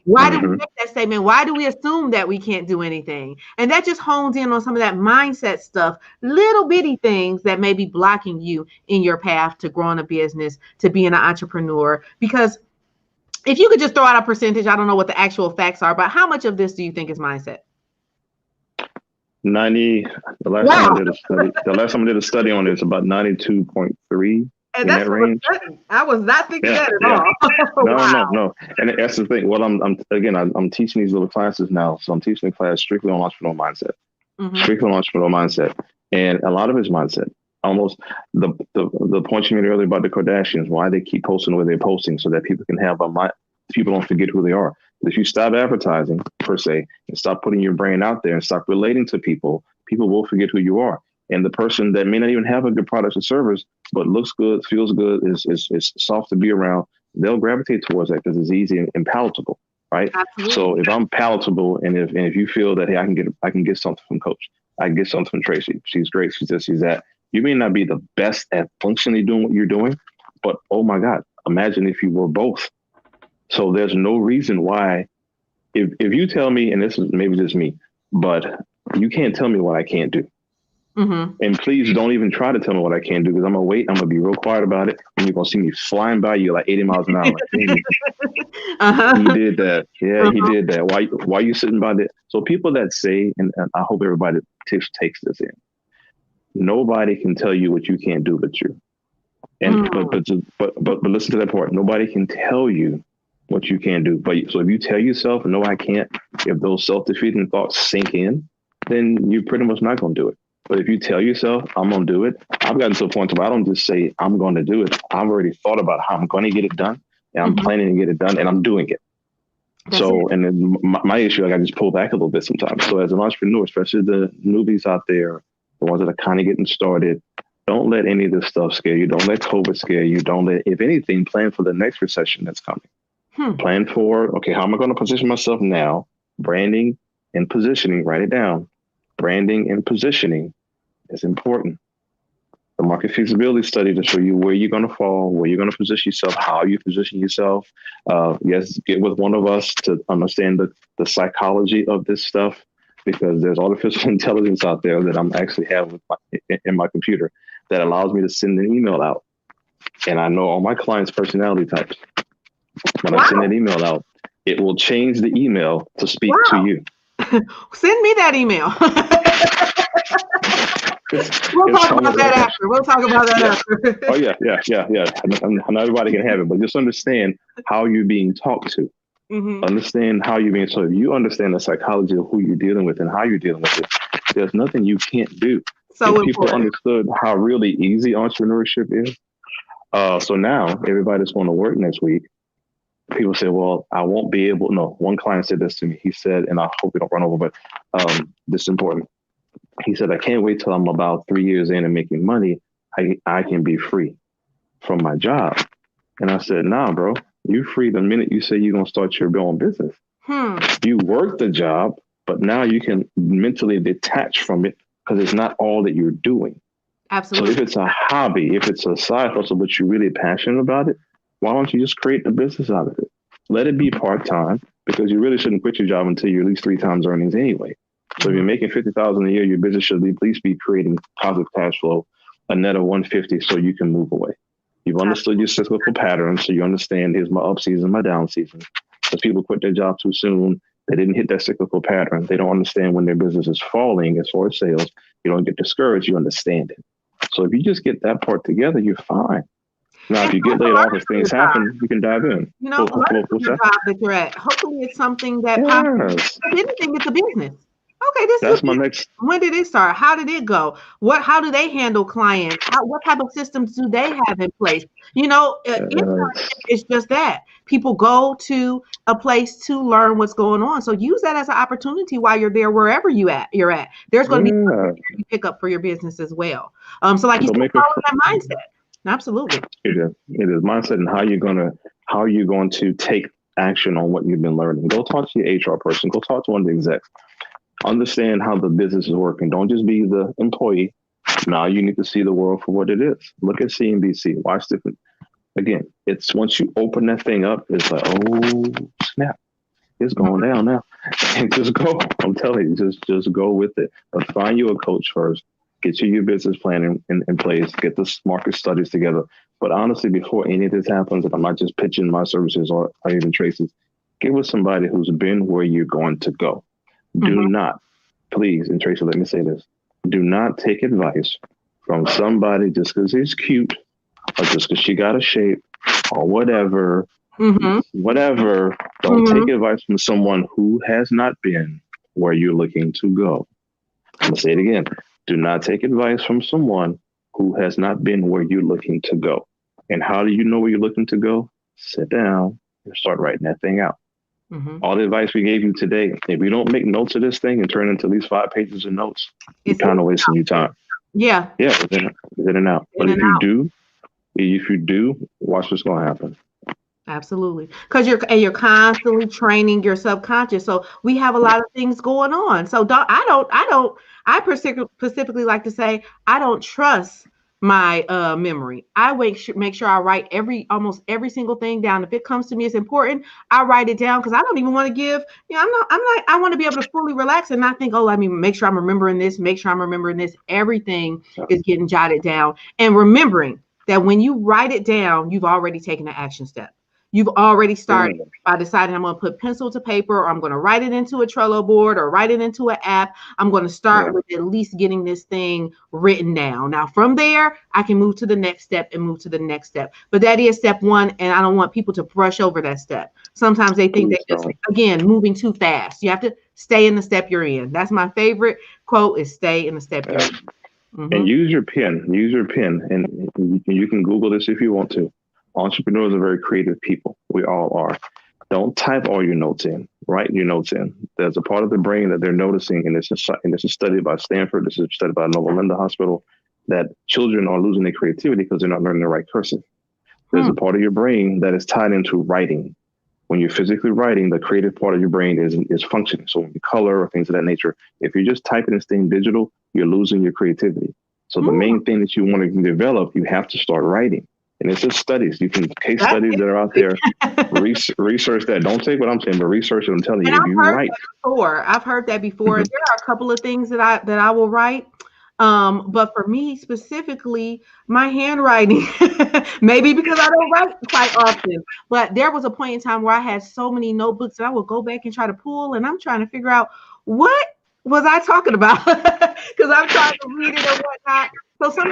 Why do we make that statement? Why do we assume that we can't do anything? And that just hones in on some of that mindset stuff, little bitty things that may be blocking you in your path to growing a business, to being an entrepreneur. Because if you could just throw out a percentage, I don't know what the actual facts are, but how much of this do you think is mindset? 90. The last time I did a study on it, it's about 92.3. And that's range. I was not thinking that at all. No. And that's the thing. Well, I'm teaching these little classes now. So I'm teaching a class strictly on entrepreneurial mindset. Strictly on entrepreneurial mindset. And a lot of it's mindset. Almost the point you made earlier about the Kardashians, why they keep posting the way they're posting, so that people can have people don't forget who they are. But if you stop advertising per se and stop putting your brain out there and stop relating to people, people will forget who you are. And the person that may not even have a good product or service, but looks good, feels good, is soft to be around, they'll gravitate towards that because it's easy and palatable, right? Absolutely. So if I'm palatable, and if you feel that, hey, I can get something from Coach, I can get something from Tracy. She's great. She's this, she's that. You may not be the best at functionally doing what you're doing, but oh my God, imagine if you were both. So there's no reason why, if you tell me, and this is maybe just me, but you can't tell me what I can't do. Mm-hmm. And please don't even try to tell me what I can't do, because I'm gonna wait. I'm gonna be real quiet about it, and you're gonna see me flying by you like 80 miles an hour. Like, he did that. Yeah, he did that. Why you sitting by there? So people that say, and I hope everybody takes this in. Nobody can tell you what you can't do but you. And but listen to that part. Nobody can tell you what you can't do. But so if you tell yourself, no, I can't, if those self-defeating thoughts sink in, then you're pretty much not gonna do it. But if you tell yourself, I'm going to do it, I've gotten to a point where I don't just say, I'm going to do it. I've already thought about how I'm going to get it done, and I'm planning to get it done, and I'm doing it. And then my issue, I got to just pull back a little bit sometimes. So as an entrepreneur, especially the newbies out there, the ones that are kind of getting started, don't let any of this stuff scare you. Don't let COVID scare you. Don't let, if anything, plan for the next recession that's coming. Plan for, okay, how am I going to position myself now? Branding and positioning, write it down. Branding and positioning is important. The market feasibility study to show you where you're going to fall, where you're going to position yourself, how you position yourself. Yes, get with one of us to understand the psychology of this stuff, because there's artificial intelligence out there that I'm actually have in my computer that allows me to send an email out. And I know all my clients' personality types. When I send an email out, it will change the email to speak to you. Send me that email. We'll talk about that after. Oh, yeah. I know everybody can have it, but just understand how you're being talked to. Understand how you're being. So if you understand the psychology of who you're dealing with and how you're dealing with it, there's nothing you can't do. So if people understood how really easy entrepreneurship is. So now everybody that's going to work next week, people say, well, I won't be able. No, one client said this to me. He said, and I hope we don't run over, but this is important. He said, I can't wait till I'm about 3 years in and making money. I can be free from my job. And I said, nah, bro, you free the minute you say you're going to start your own business. You work the job, but now you can mentally detach from it because it's not all that you're doing. Absolutely. So if it's a hobby, if it's a side hustle, but you're really passionate about it, why don't you just create the business out of it? Let it be part-time, because you really shouldn't quit your job until you're at least 3 times earnings anyway. So if you're making $50,000 a year, your business should at least be creating positive cash flow, a net of 150, so you can move away. You've understood your cyclical patterns, so you understand here's my up season, my down season. Because people quit their job too soon, they didn't hit that cyclical pattern. They don't understand when their business is falling as far as sales. You don't get discouraged, you understand it. So if you just get that part together, you're fine. Now, if you get laid off, if things happen, you can dive in. You know, learn from your job that you're at. Hopefully it's something that possibly, if anything, it's a business. Okay, that's my next. When did it start? How did it go? How do they handle clients? What type of systems do they have in place? You know, it's just that people go to a place to learn what's going on. So use that as an opportunity while you're there, wherever you're at. There's going to be something you pick up for your business as well. So like you said, follow that mindset. Absolutely. It is mindset, and how you're going to take action on what you've been learning. Go talk to your HR person. Go talk to one of the execs. Understand how the business is working. Don't just be the employee. Now you need to see the world for what it is. Look at CNBC. Watch different. Again, it's once you open that thing up, it's like, oh snap, it's going down now. And just go. I'm telling you, just go with it. But find you a coach first. Get your business plan in place. Get the market studies together. But honestly, before any of this happens, and I'm not just pitching my services or even Tracy's, get with somebody who's been where you're going to go. Do not, please, and Tracy, let me say this, do not take advice from somebody just because he's cute or just because she got a shape or whatever. Whatever. Don't take advice from someone who has not been where you're looking to go. I'm going to say it again. Do not take advice from someone who has not been where you're looking to go. And how do you know where you're looking to go? Sit down and start writing that thing out. All the advice we gave you today, if you don't make notes of this thing and turn into at least 5 pages of notes, you're kind of wasting your time. Yeah. Yeah, it's in and out. In But and out. if you do, watch what's going to happen. Absolutely. Because you're constantly training your subconscious. So we have a lot of things going on. So specifically like to say I don't trust my memory. I make sure I write almost every single thing down. If it comes to me, it's important. I write it down because I don't even want to give, I want to be able to fully relax and not think, oh, let me make sure I'm remembering this, make sure I'm remembering this. Everything is getting jotted down and remembering that when you write it down, you've already taken an action step. You've already started by deciding I'm going to put pencil to paper, or I'm going to write it into a Trello board or write it into an app. I'm going to start with at least getting this thing written down. Now, from there, I can move to the next step and move to the next step. But that is step one, and I don't want people to brush over that step. Sometimes they think they're just, again, moving too fast. You have to stay in the step you're in. That's my favorite quote is stay in the step you're in. Mm-hmm. And use your pen. And you can Google this if you want to. Entrepreneurs are very creative people. We all are. Don't type all your notes in. Write your notes in. There's a part of the brain that they're noticing, and this is studied by Stanford. This is studied by Nova Linda Hospital, that children are losing their creativity because they're not learning the right cursive. There's a part of your brain that is tied into writing. When you're physically writing, the creative part of your brain is functioning. So when you color or things of that nature, if you're just typing and staying digital, you're losing your creativity. So the main thing that you want to develop, you have to start writing. And it's just studies. You can case studies that are out there. Research that. Don't take what I'm saying, but research it. I'm telling you, if you write. I've heard that before. There are a couple of things that I will write. But for me specifically, my handwriting, maybe because I don't write quite often, but there was a point in time where I had so many notebooks that I would go back and try to pull, and I'm trying to figure out what was I talking about because I'm trying to read it or whatnot. So some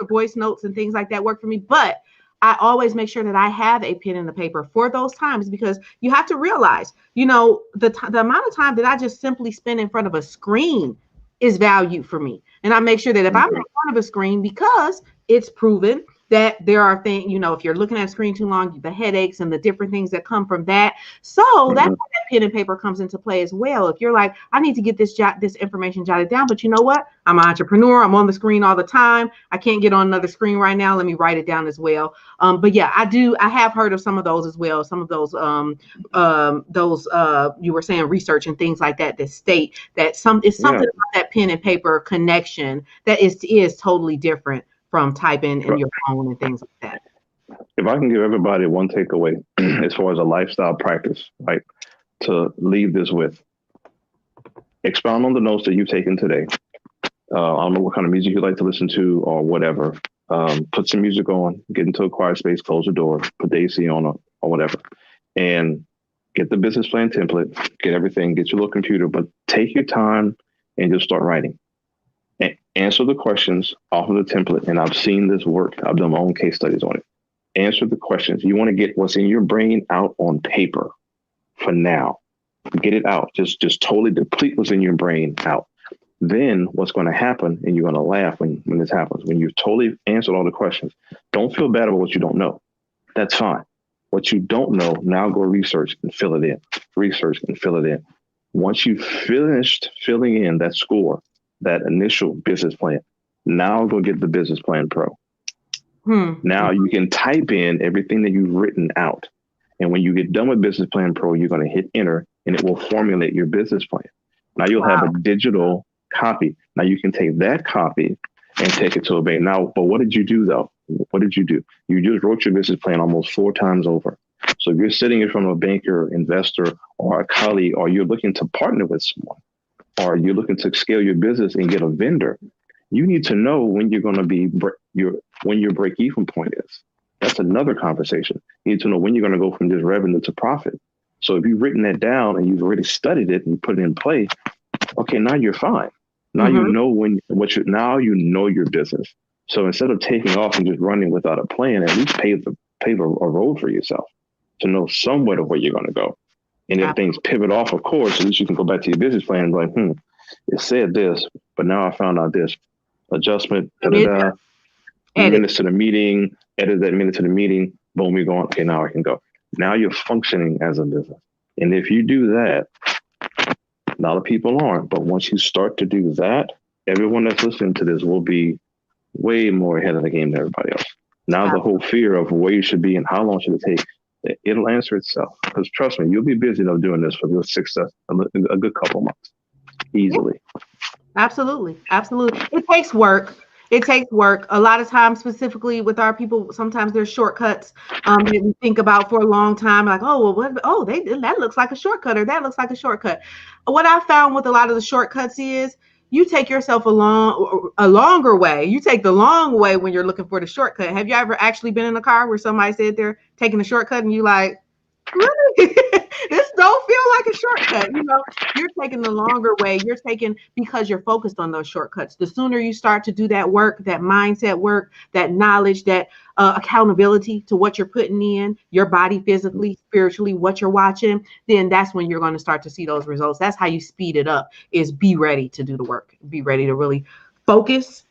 voice notes and things like that work for me, but I always make sure that I have a pen and a paper for those times because you have to realize, the amount of time that I just simply spend in front of a screen is value for me. And I make sure that if I'm in front of a screen, because it's proven that there are things, if you're looking at a screen too long, the headaches and the different things that come from that. So that's where that pen and paper comes into play as well. If you're like, I need to get this information jotted down, but you know what? I'm an entrepreneur. I'm on the screen all the time. I can't get on another screen right now. Let me write it down as well. But yeah, I have heard of some of those as well. Some of those you were saying research and things like that state that it's something about that pen and paper connection that is totally different from typing in your phone and things like that. If I can give everybody one takeaway as far as a lifestyle practice, right, to leave this with, expound on the notes that you've taken today. I don't know what kind of music you like to listen to or whatever. Put some music on, get into a quiet space, close the door, put the AC on or whatever, and get the business plan template, get everything, get your little computer, but take your time and just start writing. Answer the questions off of the template. And I've seen this work. I've done my own case studies on it. Answer the questions. You want to get what's in your brain out on paper for now. Get it out. Just totally deplete what's in your brain out. Then what's going to happen, and you're going to laugh when this happens, when you've totally answered all the questions. Don't feel bad about what you don't know. That's fine. What you don't know, now go research and fill it in. Research and fill it in. Once you've finished filling in that score, that initial business plan, now go get the Business Plan Pro. Now you can type in everything that you've written out. And when you get done with Business Plan Pro, you're going to hit enter and it will formulate your business plan. Now you'll have a digital copy. Now you can take that copy and take it to a bank. Now, but what did you do though? What did you do? You just wrote your business plan almost 4 times over. So if you're sitting in front of a banker, investor, or a colleague, or you're looking to partner with someone, or you're looking to scale your business and get a vendor, you need to know when you're going to be when your break-even point is. That's another conversation. You need to know when you're going to go from just revenue to profit. So if you've written that down and you've already studied it and you put it in play, okay, now you're fine. Now you know now you know your business. So instead of taking off and just running without a plan, at least pave a road for yourself to know somewhat of where you're going to go. And if things pivot off, of course, at least you can go back to your business plan and be like, it said this, but now I found out this. Adjustment, minutes to the meeting, edit that minute to the meeting, boom, you're going, okay, now I can go. Now you're functioning as a business. And if you do that, a lot of people aren't, but once you start to do that, everyone that's listening to this will be way more ahead of the game than everybody else. Now the whole fear of where you should be and how long should it take, it'll answer itself. Because trust me, you'll be busy enough doing this for a good couple months, easily. Absolutely. Absolutely. It takes work. It takes work. A lot of times, specifically with our people, sometimes there's shortcuts that we think about for a long time. Like, oh, well, what? Oh, that looks like a shortcut, or that looks like a shortcut. What I found with a lot of the shortcuts is you take yourself a longer way. You take the long way when you're looking for the shortcut. Have you ever actually been in a car where somebody said they're taking a shortcut and you like, really? This don't feel like a shortcut. You're taking the longer way. You're taking because you're focused on those shortcuts. The sooner you start to do that work, that mindset work, that knowledge, that accountability to what you're putting in your body, physically, spiritually, what you're watching, then that's when you're going to start to see those results. That's how you speed it up, is be ready to do the work. Be ready to really focus,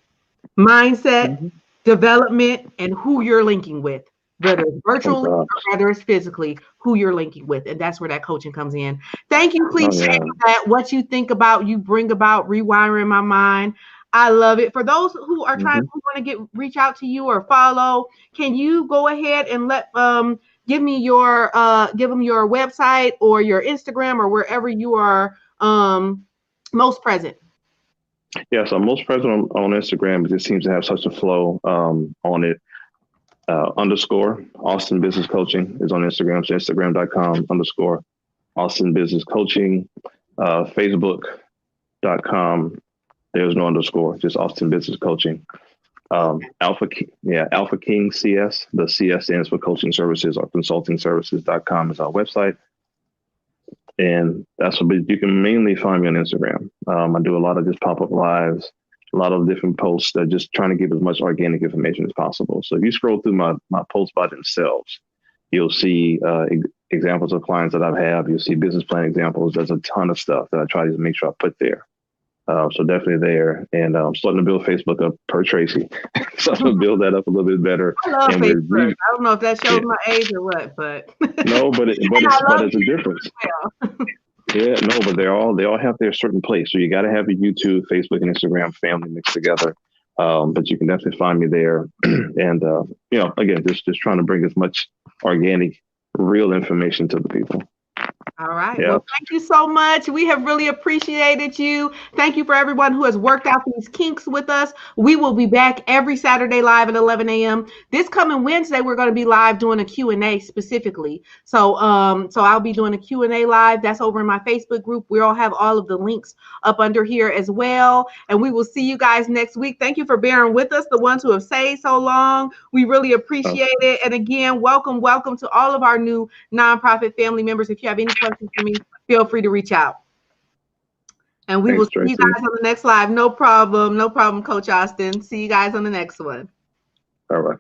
mindset, development, and who you're linking with, whether it's virtually or whether it's physically, who you're linking with. And that's where that coaching comes in. Thank you, please share that. What you think about, you bring about rewiring my mind. I love it. For those who are trying to want to reach out to you or follow, can you go ahead and give them your website or your Instagram or wherever you are most present? Yeah, so I'm most present on Instagram because it seems to have such a flow on it. Underscore Austin Business Coaching is on Instagram. So Instagram.com _ Austin Business Coaching. Facebook.com. There's no underscore, just Austin Business Coaching. Alpha King CS. The CS stands for Coaching Services or Consulting Services.com is our website. And that's what you can mainly find me on Instagram. I do a lot of just pop-up lives, a lot of different posts that just trying to give as much organic information as possible. So if you scroll through my posts by themselves, you'll see examples of clients that I've had. You'll see business plan examples. There's a ton of stuff that I try to make sure I put there. So definitely there. And I'm starting to build Facebook up per Tracy. So I'm going to build that up a little bit better. I love Facebook. I don't know if that shows my age or what, but no, but it's a difference. Yeah, no, but they all have their certain place. So you got to have your YouTube, Facebook, and Instagram family mixed together. But you can definitely find me there. And again, just trying to bring as much organic, real information to the people. All right. Yeah. Well, thank you so much. We have really appreciated you. Thank you for everyone who has worked out these kinks with us. We will be back every Saturday live at 11 a.m. This coming Wednesday, we're going to be live doing a Q&A specifically. So I'll be doing a Q&A live. That's over in my Facebook group. We'll have all of the links up under here as well. And we will see you guys next week. Thank you for bearing with us, the ones who have stayed so long. We really appreciate it. And again, welcome to all of our new nonprofit family members. If you have any questions for me, feel free to reach out. And we will see you guys on the next live. No problem, Coach Austin. See you guys on the next one. All right.